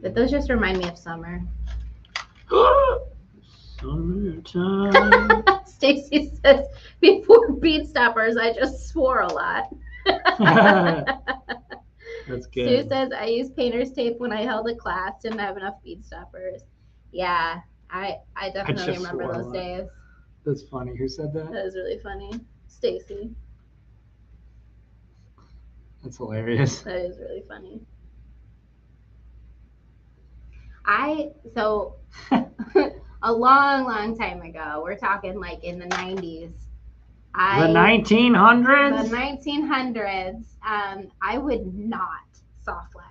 But those just remind me of summer. Summertime. Stacy says, before bead stoppers, I just swore a lot. That's Sue good. says, I used painter's tape when I held a class, didn't have enough bead stoppers. Yeah, I definitely just remember swore a those lot. days. That's funny. Who said that? That was really funny. Stacy. That's hilarious. That is really funny. A long time ago, we're talking like in the 90s. The 1900s? The 1900s, I would not soft flex.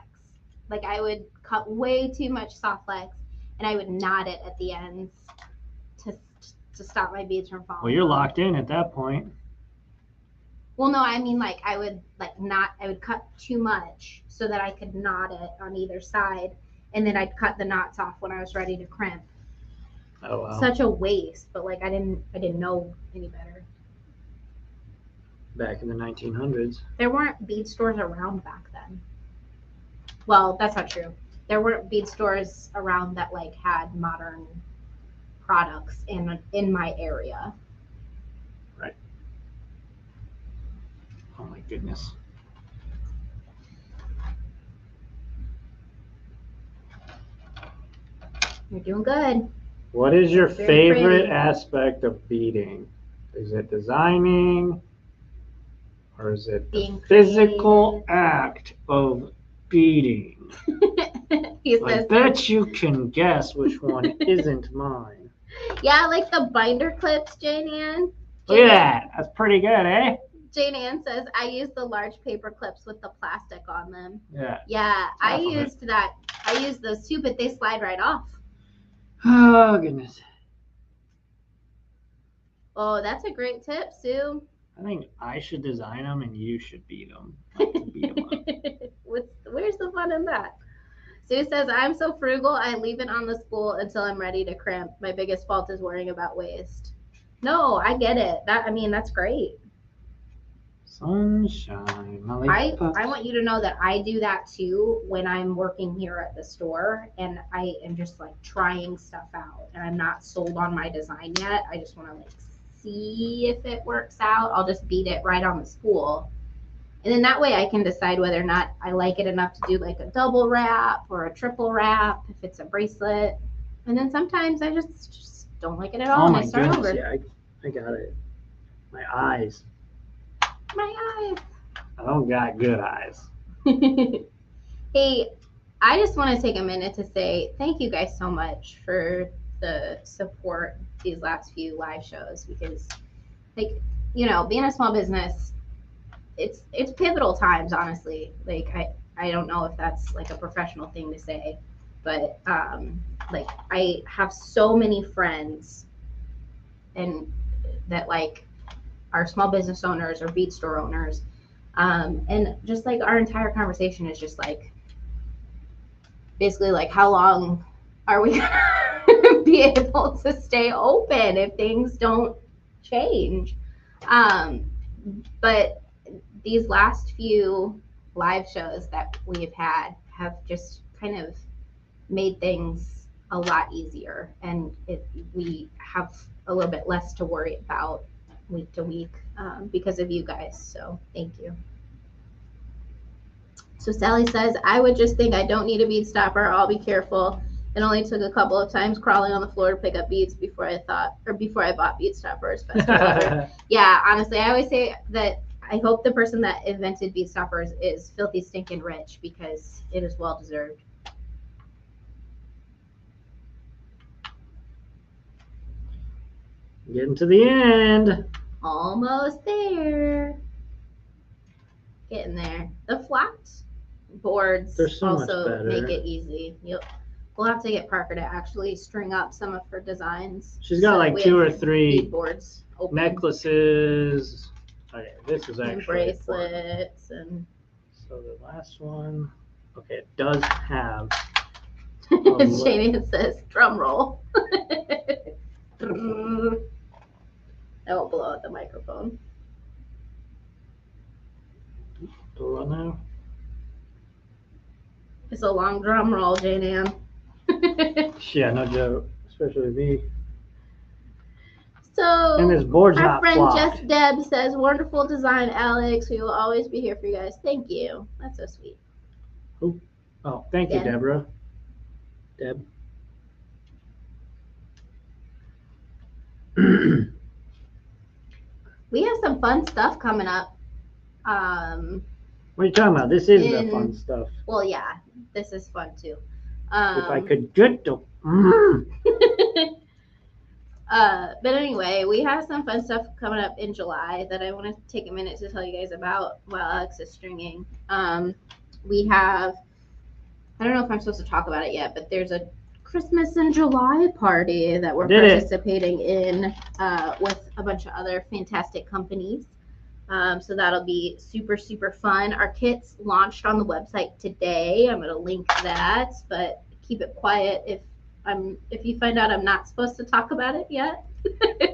Like I would cut way too much soft flex and I would knot it at the ends to stop my beads from falling. Well, you're locked in at that point. Well, no, I mean like I would cut too much so that I could knot it on either side, and then I'd cut the knots off when I was ready to crimp. Oh wow. Such a waste, but like I didn't know any better. Back in the 1900s. There weren't bead stores around back then. Well, that's not true. There weren't bead stores around that like had modern products in my area. Right. Oh my goodness. You're doing good. What is your Very favorite pretty. aspect of beading? Is it designing? Or is it the Being physical creative. act of beating. He I says, bet you can guess which one isn't mine. yeah, like the binder clips, Jane Ann. Look at that. That's pretty good, eh? Jane Ann says, I use the large paper clips with the plastic on them. Yeah. Yeah, I Half of it. used that. I used those too, but they slide right off. Oh, goodness. Oh, that's a great tip, Sue. I think I should design them and you should beat them. I can beat 'em up. Where's the fun in that? Sue says, I'm so frugal, I leave it on the spool until I'm ready to crimp. My biggest fault is worrying about waste. No, I get it. That's great. Sunshine. I want you to know that I do that too when I'm working here at the store and I am just like trying stuff out and I'm not sold on my design yet. I just want to like see if it works out. I'll just beat it right on the spool. And then that way I can decide whether or not I like it enough to do like a double wrap or a triple wrap if it's a bracelet. And then sometimes I just don't like it at all Oh and my I start goodness, over. yeah, I got it. My eyes. My eyes. I don't got good eyes. Hey, I just want to take a minute to say thank you guys so much for the support these last few live shows because, like, being a small business, it's pivotal times, honestly. Like, I don't know if that's like a professional thing to say, but like I have so many friends and that like are small business owners or bead store owners. And just like our entire conversation is just like basically like how long are we gonna be able to stay open if things don't change? But these last few live shows that we've had have just kind of made things a lot easier and we have a little bit less to worry about week to week because of you guys. So thank you. So Sally says, I would just think I don't need a bead stopper. I'll be careful. It only took a couple of times crawling on the floor to pick up beads before I bought bead stoppers. Best ever. Yeah, honestly, I always say that I hope the person that invented bead stoppers is filthy stinking rich because it is well deserved. Getting to the end. Almost there. Getting there. The flat boards So also make it easy. We'll have to get Parker to actually string up some of her designs. She's got like 2 or 3 boards open. Necklaces. Okay, this is actually and bracelets and. So the last one. Okay, it does have. Shane says drum roll. I won't blow out the microphone. Blow it now. It's a long drum roll, Jane Ann. Yeah, no joke. Especially me. So and this board's our not friend flopped. Jess Deb says, wonderful design, Alex. We will always be here for you guys. Thank you. That's so sweet. Oh, thank you, Deborah. Deb. We have some fun stuff coming up. What are you talking about? This is the fun stuff. Well, yeah, this is fun too. If I could get to. But anyway, we have some fun stuff coming up in July that I want to take a minute to tell you guys about while Alex is stringing. We have, I don't know if I'm supposed to talk about it yet, but there's a Christmas in July party that we're participating in with a bunch of other fantastic companies. So that'll be super, super fun. Our kits launched on the website today. I'm going to link that, but keep it quiet if you find out I'm not supposed to talk about it yet.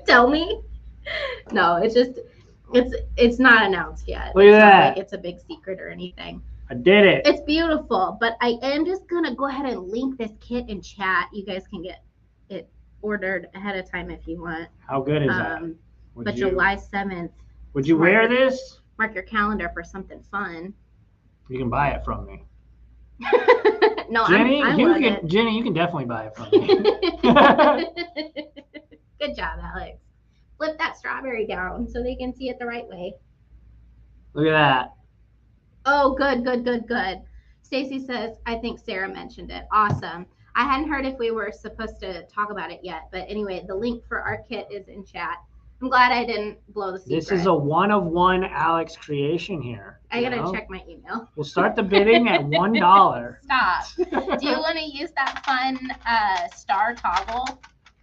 Tell me. No, it's not announced yet. Look at that. Not like it's a big secret or anything. I did it. It's beautiful, but I am just going to go ahead and link this kit in chat. You guys can get it ordered ahead of time if you want. How good is that? But July 7th. Would you wear this? Mark your calendar for something fun. You can buy it from me. No, Jenny, you can definitely buy it from me. Good job, Alex. Flip that strawberry down so they can see it the right way. Look at that. Oh, good. Stacy says, I think Sarah mentioned it. Awesome. I hadn't heard if we were supposed to talk about it yet, but anyway, the link for our kit is in chat. I'm glad I didn't blow the secret. This is a one-of-one Alex creation here. I gotta check my email. We'll start the bidding at $1. Stop. Do you want to use that fun star toggle?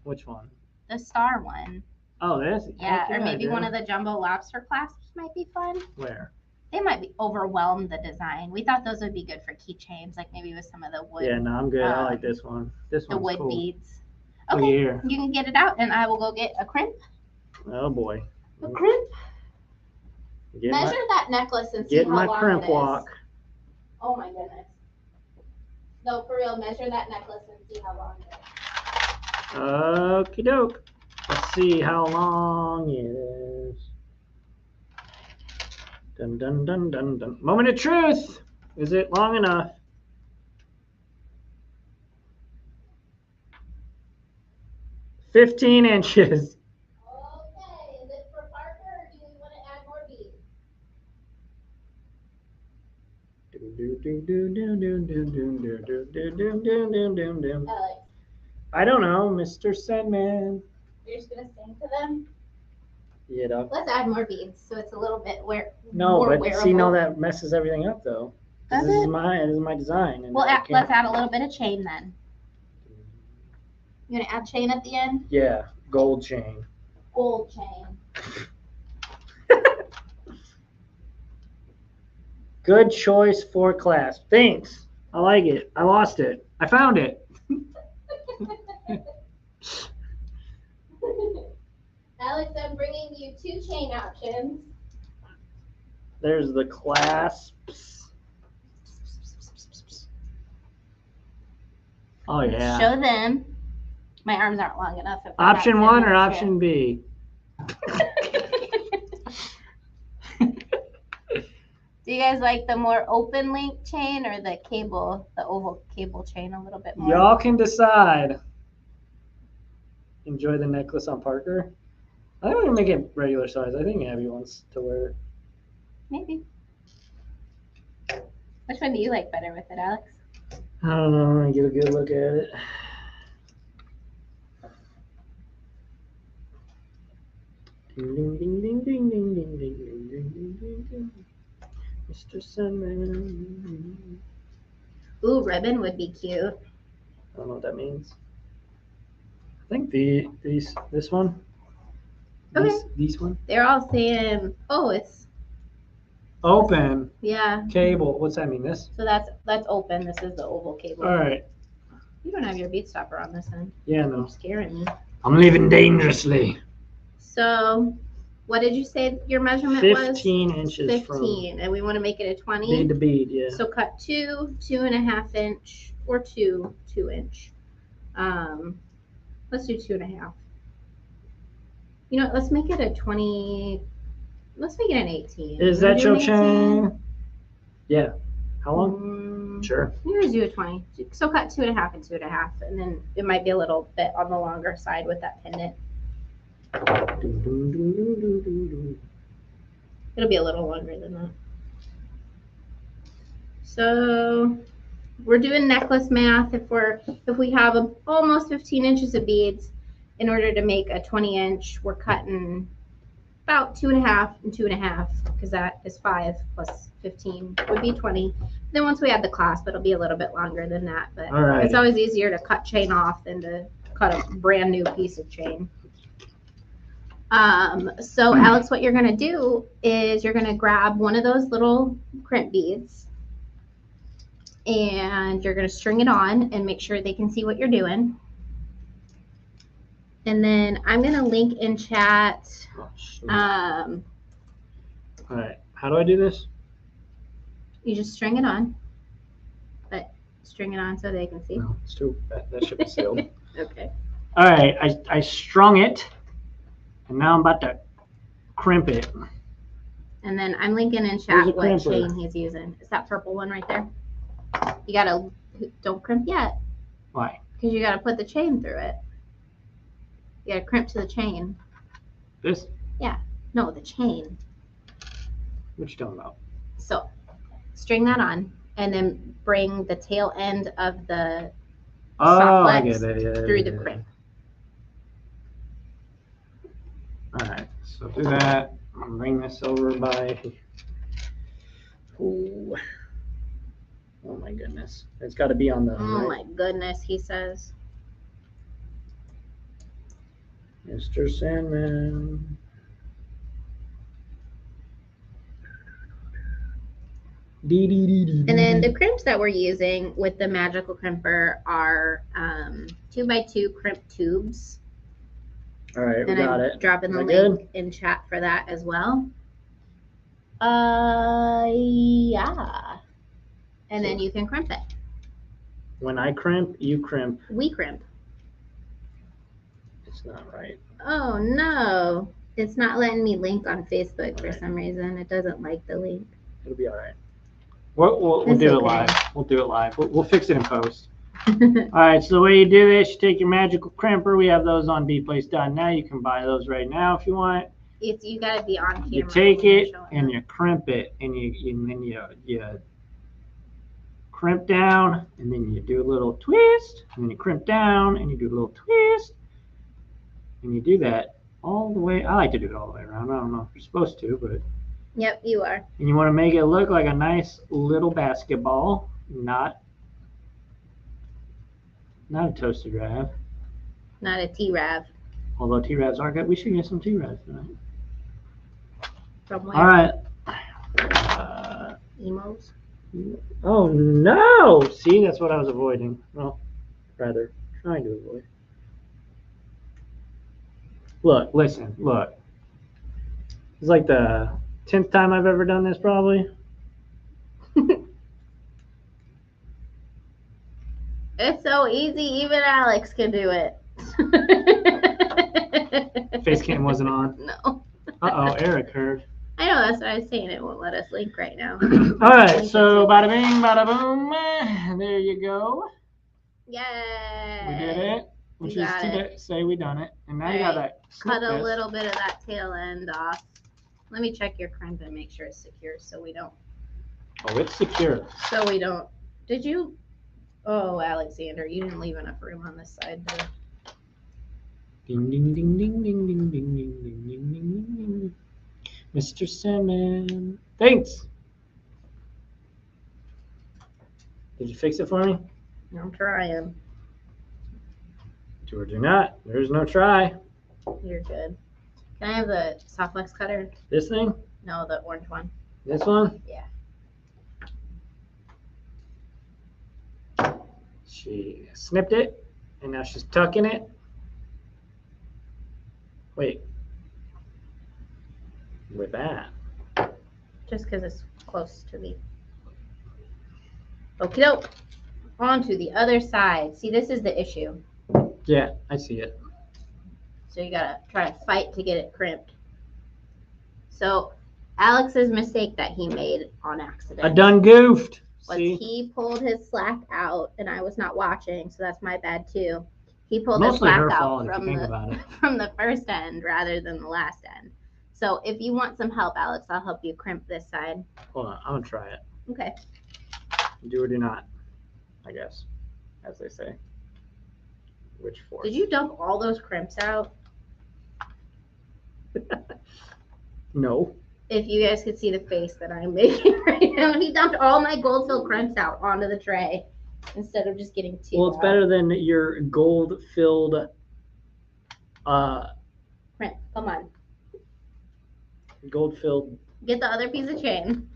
Which one? The star one. Oh, this? Yeah, or maybe one of the jumbo lobster clasps might be fun. Where? They might be overwhelm the design. We thought those would be good for keychains, like maybe with some of the wood. Yeah, no, I'm good. I like this one. This one's the wood cool. beads. Look Okay, here. you can get it out, and I will go get a crimp. Oh boy. A crimp. Get Measure that necklace and see Get how my long crimp it is. walk. Oh my goodness. No, for real, measure that necklace and see how long it is. Okie doke. Let's see how long it is. Dun dun dun dun dun. Moment of truth. Is it long enough? "15 inches. Okay, is it for Parker or do we want to add more beads? Alex, I don't know, Mr. Sandman. you're just gonna sing to them? You know. Let's add more beads so it's a little bit No, more but wearable. see, now that messes everything up, though. Does This is it? my design. And Well, I can't- let's add a little bit of chain then. You gonna add chain at the end? Yeah, gold chain. Gold chain. Good choice for clasp. Thanks. I like it. I lost it. I found it. Alex, I'm bringing you 2 chain options. There's the clasps. Oh yeah. Show them. My arms aren't long enough. If Option 1 or option B? Do you guys like the more open link chain or the cable, the oval cable chain a little bit more? Y'all can decide. Enjoy the necklace on Parker. I think we're gonna make it regular size. I think Abby wants to wear it. Maybe. Which one do you like better with it, Alex? I don't know. I'm gonna get a good look at it. Ding ding ding ding ding ding ding ding ding ding ding ding. Mr. Sandman. Ooh, ribbon would be cute. I don't know what that means. I think this one. Okay. These one. They're all saying, oh, it's, Open yeah. cable. What's that mean? This? So that's open. This is the oval cable. All right. You don't have your bead stopper on this end. Yeah, You're no. scaring me. I'm living dangerously. So, what did you say your measurement 15 inches was? from 15, and we want to make it a 20. bead to bead. Yeah. So cut 2 2.5 inch or 2 2-inch. Let's do 2.5. You know, let's make it a 20. Let's make it an 18. Is You wanna that do your an 18? chain? Yeah. How long? Sure. You guys do a 20. So cut 2.5 and 2.5, and then it might be a little bit on the longer side with that pendant. It'll be a little longer than that. So we're doing necklace math. If we have almost 15 inches of beads, in order to make a 20-inch, we're cutting about 2.5 and 2.5, because that is 5 plus 15 would be 20. Then once we add the clasp, it'll be a little bit longer than that. But All right. it's always easier to cut chain off than to cut a brand new piece of chain. So Alex, what you're gonna do is you're gonna grab one of those little crimp beads and you're gonna string it on and make sure they can see what you're doing. And then I'm gonna link in chat. Oh, shoot. All right. How do I do this? You just string it on, but string it on so they can see. No, it's too. That ship is sailed. Okay. All right. I strung it, and now I'm about to crimp it. And then I'm linking in Where's chat the what crimper? chain he's using. It's that purple one right there. You gotta, don't crimp yet, Why? because you gotta put the chain through it. You gotta crimp to the chain. This? No, the chain. What you talking about? So string that on, and then bring the tail end of the Oh, I flex get it. Yeah, through yeah, the yeah. crimp. All right, so do that. I'll bring this over by. Oh, oh my goodness! It's got to be on the. Oh right. my goodness, he says. Mr. Sandman. And then the crimps that we're using with the magical crimper are 2x2 crimp tubes. All right, we And got I'm it. dropping the Is link that good? in chat for that as well. Yeah. And then you can crimp it. When I crimp, you crimp. We crimp. It's not right. Oh no. It's not letting me link on Facebook for some reason. It doesn't like the link. It'll be all right. We'll It's do it okay. live. We'll do it live. We'll fix it in post. All right, so the way you do this, you take your magical crimper. We have those on beadplace.net. You can buy those right now if you want. You gotta be on camera. You take when you're it showing and it. you crimp it, and then you crimp down, and then you do a little twist, and then you crimp down, and you do a little twist, and you do that all the way. I like to do it all the way around. I don't know if you're supposed to, but. Yep, you are. And you want to make it look like a nice little basketball, not a toasted rav. Not a T-Rav. Although T-Ravs are good. We should get some T-Ravs tonight. From where? All right. Emos. Oh, no. See, that's what I was avoiding. Well, rather trying to avoid. Look, listen, look. It's like the 10th time I've ever done this, probably. It's so easy. Even Alex can do it. Face cam wasn't on. No. Uh-oh, error occurred. I know, that's what I was saying. It won't let us link right now. All right, so bada bing, bada boom. There you go. Yay. We did it. Which You is got to say we done it. And now you got that. Cut a snip little bit of that tail end off. Let me check your crimp and make sure it's secure so we don't. Oh, it's secure. Did you? Oh, Alexander, you didn't leave enough room on this side to. Ding ding ding ding ding ding ding ding ding ding ding ding. Mr. Sandman. Thanks. Did you fix it for me? I'm trying. Do or do not. There's no try. You're good. Can I have the soft flex cutter? This thing? No, the orange one. This one? Yeah. She snipped it, and now she's tucking it. Wait. With that. Just because it's close to me. Okie doke. On to the other side. See, this is the issue. Yeah, I see it. So you gotta try to fight to get it crimped. So Alex's mistake that he made on accident. I done goofed. Was See? he pulled his slack out and I was not watching, so that's my bad too. He pulled Mostly his her slack fault out if you from think the about it. from the first end rather than the last end. So if you want some help, Alex, I'll help you crimp this side. Hold on, I'm gonna try it. Okay. Do or do not, I guess, as they say. Which fork? Did you dump all those crimps out? No. If you guys could see the face that I'm making right now, he dumped all my gold-filled crimps out onto the tray instead of just getting two. Well, it's better than your gold-filled. Crimp. Come on. Gold-filled. Get the other piece of chain.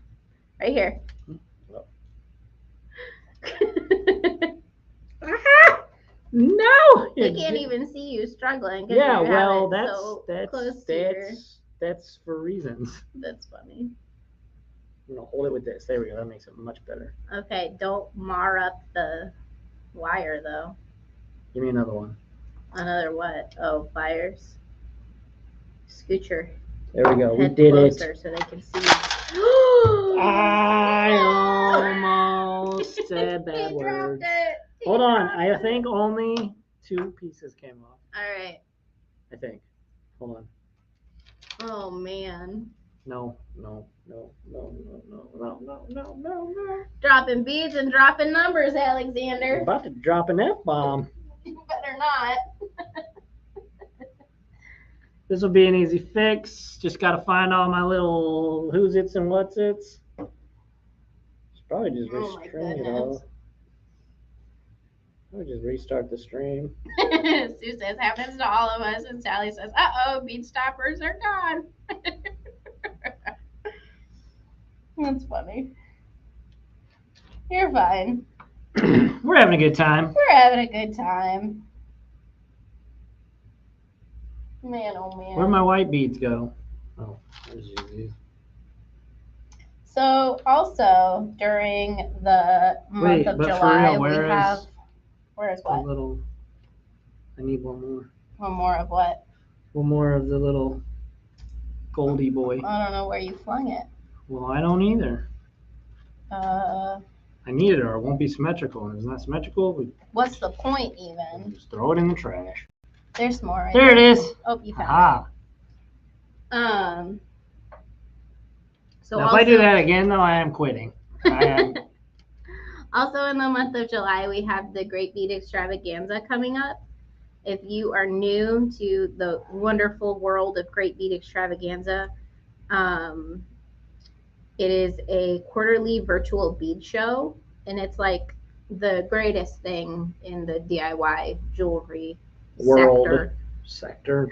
Right here. Oh. No. I can't even see you struggling. 'Cause Yeah, you have well, it so close to your- that's for reasons. That's funny. I'm gonna hold it with this. There we go. That makes it much better. Okay, don't mar up the wire though. Give me another one. Another what? Oh, wires. Scoocher. There we go. We Head did it. closer so they can see. I almost said that He word. dropped it. He Hold on. dropped I it. think only 2 pieces came off. All right. I think. Hold on. Oh man. No. Dropping beads and dropping numbers, I'm Alexander. about to drop an F-bomb. You better not. This will be an easy fix. Just got to find all my little who's its and what's its. Should probably just Oh my restring it goodness. all. I'll just restart the stream. Sue says, happens to all of us. And Sally says, uh-oh, bead stoppers are gone. That's funny. You're fine. We're having a good time. We're having a good time. Man, oh man. Where'd my white beads go? Oh, there's these. So also during the month of but for July, real, we where have is where's the what? little? I need one more. One more of what? One more of the little Goldie boy. I don't know where you flung it. Well, I don't either. Uh, I need it or it won't be symmetrical. And if it's not symmetrical, we what's the point even? just throw it in the trash. There's more. Right There it is. Oh, you found Ah. it. So Now, also, if I do that again, though, I am quitting. I am. Also in the month of July, we have the Great Bead Extravaganza coming up. If you are new to the wonderful world of Great Bead Extravaganza, it is a quarterly virtual bead show, and it's like the greatest thing in the DIY jewelry World. sector. Sector.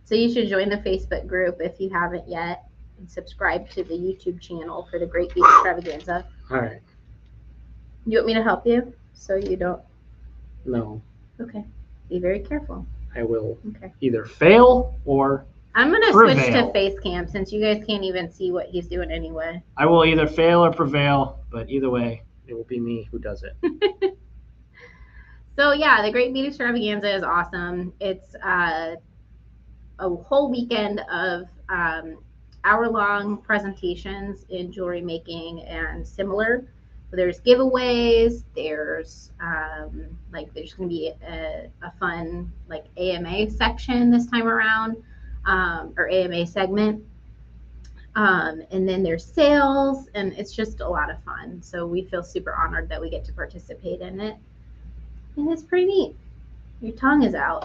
So you should join the Facebook group if you haven't yet, and subscribe to the YouTube channel for the Great Bead Extravaganza. All right. You want me to help you so you don't? No, Okay. Be very careful. I will Okay. either fail or I'm going to switch to Prevail. face cam since you guys can't even see what he's doing anyway. I will either fail or prevail, but either way, it will be me who does it. So yeah, the Great Bead Extravaganza is awesome. It's a whole weekend of hour-long presentations in jewelry making and similar. There's giveaways. There's there's gonna be a fun like AMA section this time around, or AMA segment. And then there's sales, and it's just a lot of fun. So we feel super honored that we get to participate in it. And it's pretty neat. Your tongue is out.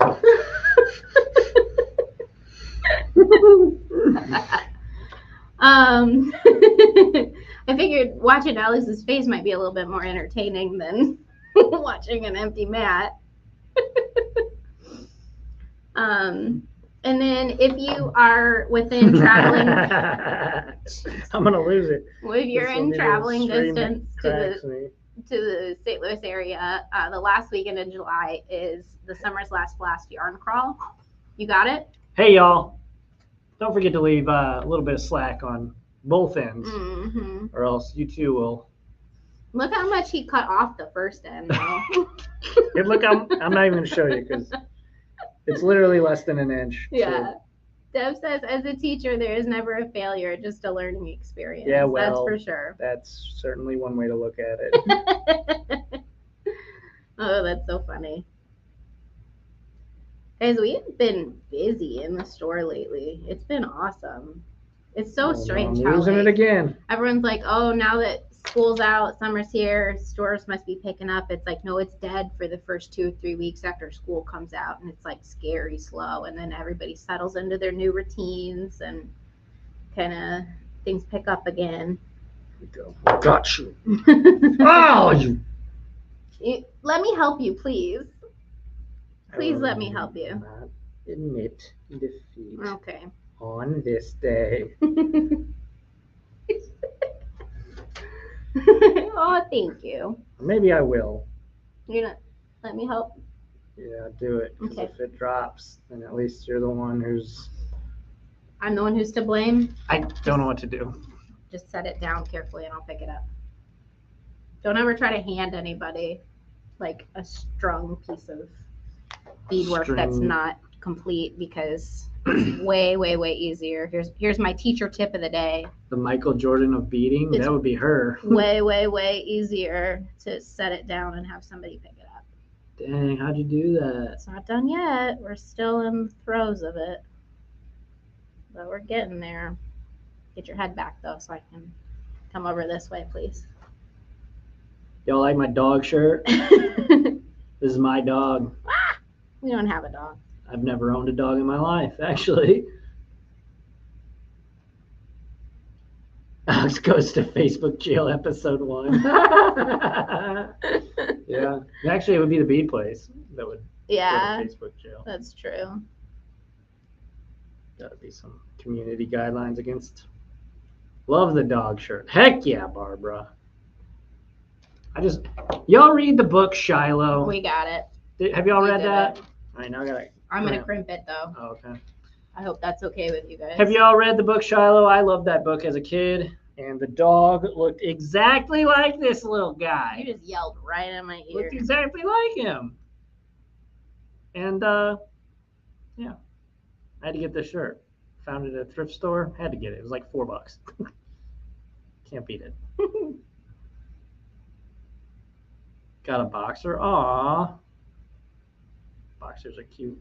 I figured watching Alex's face might be a little bit more entertaining than watching an empty mat. And then if you are within traveling, I'm gonna lose it. if you're This will in be the traveling stream that distance cracks me. to the St. Louis area, the last weekend in July is the Summer's Last Blast Yarn Crawl. You got it? Hey y'all, don't forget to leave a little bit of slack on both ends, Mm-hmm. or else you too will. Look how much he cut off the first end, though. Hey, look, I'm not even gonna show you because it's literally less than an inch. Yeah. Deb says, as a teacher, there is never a failure, just a learning experience. Yeah, That's well, for sure. That's certainly one way to look at it. Oh, that's so funny. Guys, we've been busy in the store lately. It's been awesome. It's so strange I'm how losing it like, again. everyone's like, oh, now that school's out, summer's here, stores must be picking up. It's like, no, it's dead for the first 2 or 3 weeks after school comes out, and it's like scary slow. And then everybody settles into their new routines and kind of things pick up again. Got you. Oh, you. Let me help you, please. Please I let me will help you. not admit defeat Okay. on this day. Oh, thank you. Maybe I will. You're not. Let me help. Yeah, do it. 'Cause Okay. if it drops, then at least you're the one who's. I'm the one who's to blame. I don't know what to do. Just set it down carefully and I'll pick it up. Don't ever try to hand anybody like a strung piece of beadwork that's String. not complete, because it's way, way, way easier. Here's my teacher tip of the day. The Michael Jordan of beating, It's- that would be her. Way, way, way easier to set it down and have somebody pick it up. Dang, how'd you do that? It's not done yet. We're still in the throes of it. but we're getting there. Get your head back though, so I can come over this way, please. Y'all like my dog shirt? We This is my dog. don't have a dog. I've never owned a dog in my life, actually. Alex goes to Facebook jail episode 1. Yeah. Actually, it would be the Bead Place that would Yeah, go to Facebook jail. that's true. Gotta be some community guidelines against. Love the dog shirt. Heck yeah, Barbara. Y'all read the book Shiloh. We got it. Have y'all we read did that? it. All right, now I gotta. I'm gonna crimp it though. Oh, okay. I hope that's okay with you guys. Have y'all read the book Shiloh? I loved that book as a kid, and the dog looked exactly like this little guy. You just yelled right in my ear. Looked exactly like him. And yeah, I had to get this shirt. Found it at a thrift store. Had to get it. It was like $4. Can't beat it. Got a boxer. Aw. Boxers are cute.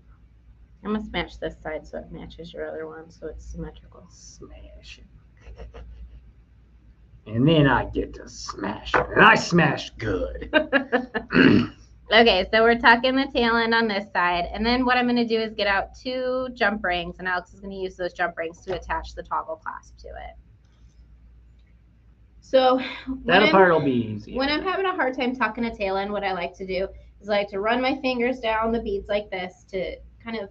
I'm gonna smash this side so it matches your other one, so it's symmetrical. Smash it. And then I get to smash it. And I smash good. Okay, so we're tucking the tail end on this side, and then what I'm going to do is get out 2 jump rings, and Alex is going to use those jump rings to attach the toggle clasp to it. So That part will be easy. when I'm having a hard time tucking a tail end, what I like to do is I like to run my fingers down the beads like this to kind of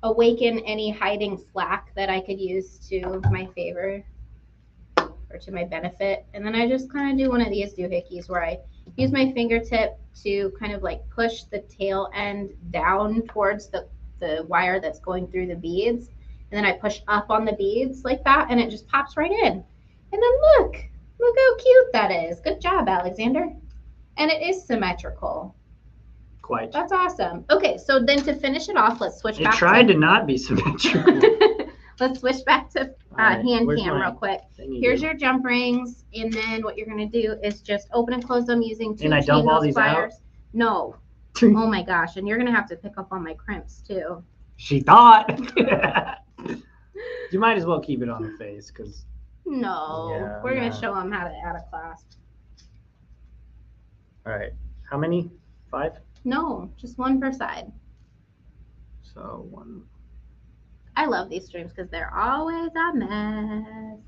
awaken any hiding slack that I could use to my favor or to my benefit. And then I just kind of do one of these doohickeys where I use my fingertip to kind of like push the tail end down towards the wire that's going through the beads. And then I push up on the beads like that, and it just pops right in. And then look how cute that is. Good job, Alexander. And it is symmetrical. Quite. That's awesome. Okay, so then to finish it off, let's switch It back. tried to not be symmetrical. Let's switch back to Alright, hand where's cam my real quick. thingy Here's do? your jump rings, and then what you're gonna do is just open and close them using 2 And I dump all T-nose these out? pliers. No. Oh my gosh, and you're gonna have to pick up on my crimps too. She thought. You might as well keep it on the face because. No, Yeah, we're gonna no. show them how to add a clasp. All right. How many? 5? No, just 1 per side. So 1. I love these streams because they're always a mess.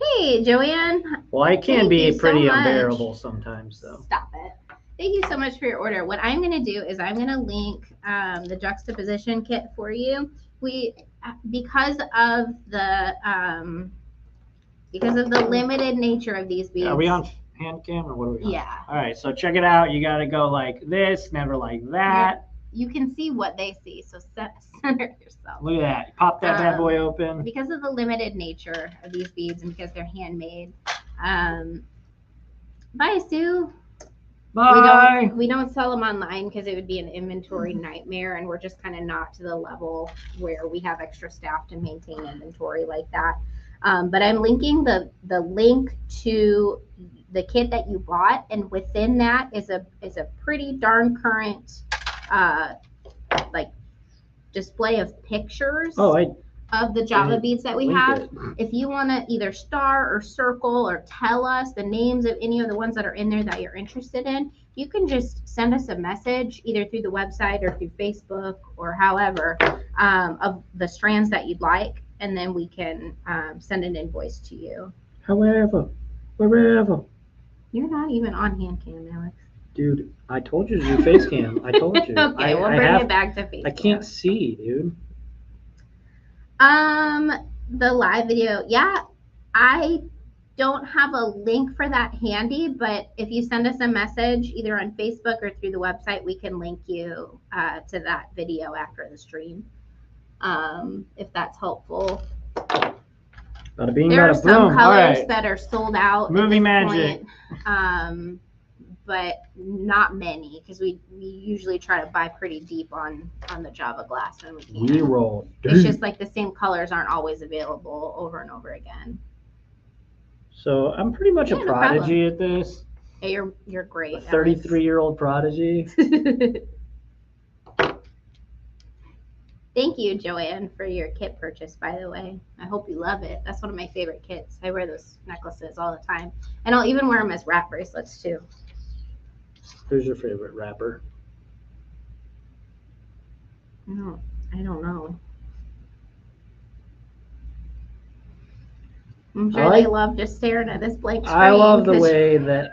Hey, Joanne. Well, it can Thank be you so pretty much. unbearable sometimes, though. Stop it. Thank you so much for your order. What I'm going to do is I'm going to link the juxtaposition kit for you. Because of the limited nature of these beads. Are we on hand cam or what are we on? Yeah. All right. So check it out. You got to go like this, never like that. You can see what they see, so center yourself. Look at that. Pop that bad boy open. Because of the limited nature of these beads and because they're handmade. Bye, Sue. Bye. We don't sell them online because it would be an inventory nightmare, and we're just kind of not to the level where we have extra staff to maintain inventory like that. But I'm linking the link to the kit that you bought, and within that is a pretty darn current like display of pictures of the Java beads that we have. If you want to either star or circle or tell us the names of any of the ones that are in there that you're interested in, you can just send us a message either through the website or through Facebook or however of the strands that you'd like, and then we can send an invoice to you. However, wherever. You're not even on hand cam, Alex. Dude, I told you to do face cam. I told you. Okay, we'll bring it back to face I can't see, dude. The live video, yeah, I don't have a link for that handy, but if you send us a message either on Facebook or through the website, we can link you to that video after the stream, if that's helpful. Bada bing, There are bada some boom. colors All right. that are sold out. Movie at this magic. point, but not many because we usually try to buy pretty deep on the Java glass when we can. We roll. It's just like the same colors aren't always available over and over again. So I'm pretty much Yeah, a no prodigy at this. Hey, you're great. A 33-year-old prodigy. Alex. Thank you, Joanne, for your kit purchase, by the way. I hope you love it. That's one of my favorite kits. I wear those necklaces all the time. And I'll even wear them as wrap bracelets, too. Who's your favorite rapper? No, I don't know. I'm sure they love just staring at this blank screen. I love the way that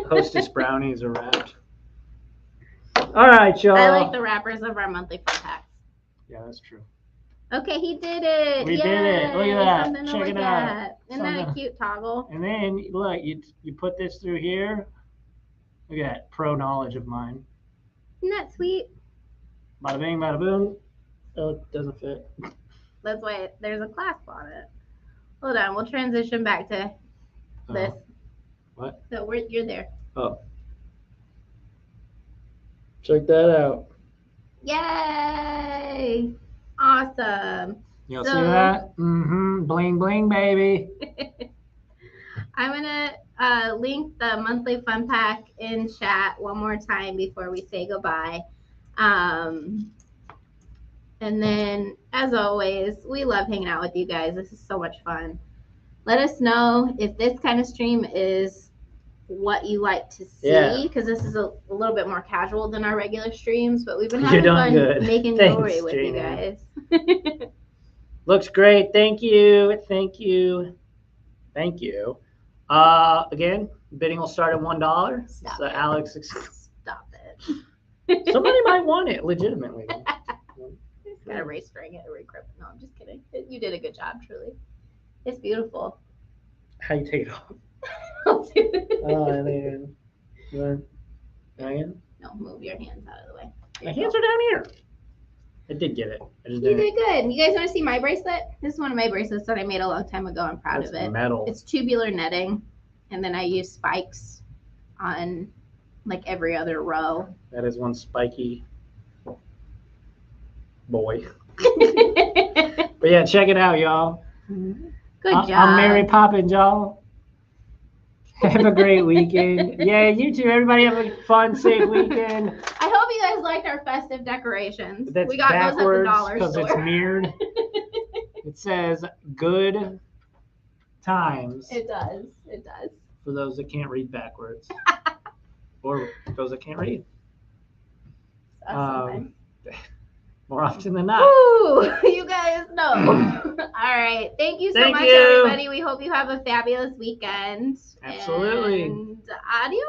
Hostess brownies are wrapped. All right, y'all. I like the wrappers of our monthly fun packs. Yeah, that's true. Okay, he did it. We did it. Look at that. Something to Check look it out. at. Isn't that a cute toggle? And then look, you put this through here. Look at that pro knowledge of mine. Isn't that sweet? Bada bing, bada boom. Oh, it doesn't fit. That's why there's a clasp on it. Hold on, we'll transition back to this. What? So you're there. Oh. Check that out. Yay! Awesome. You'll see that? Mm-hmm. Bling, bling, baby. I'm going to link the monthly fun pack in chat one more time before we say goodbye. And then, as always, we love hanging out with you guys. This is so much fun. Let us know if this kind of stream is what you like to see, because this is a little bit more casual than our regular streams, but we've been having fun making jewelry with you guys. Looks great. Thank you. Thank you. Thank you. Again, bidding will start at $1. Stop so it. Alex, Stop it. somebody might want it legitimately. Got a race string it, no, I'm just kidding. You did a good job, truly. It's beautiful. How you take it off? I'll do it. Oh, man. No, move your hands out of the way. My hands are down here. I did get it. I just You did good. You guys want to see my bracelet? This is one of my bracelets that I made a long time ago. I'm proud of it. Metal. It's tubular netting, and then I use spikes on like every other row. That is one spiky boy. But yeah, check it out, y'all. Good job. I'm Mary Poppins, y'all. Have a great weekend. Yeah, you too. Everybody have a fun, safe weekend. I hope you guys liked our festive decorations. That's we got those at the dollar because store. it's mirrored. It says good times. It does. It does. For those that can't read backwards. Or those that can't read. More often than not. Woo! You guys know. All right. Thank you so much, everybody. We hope you have a fabulous weekend. Absolutely. And adios.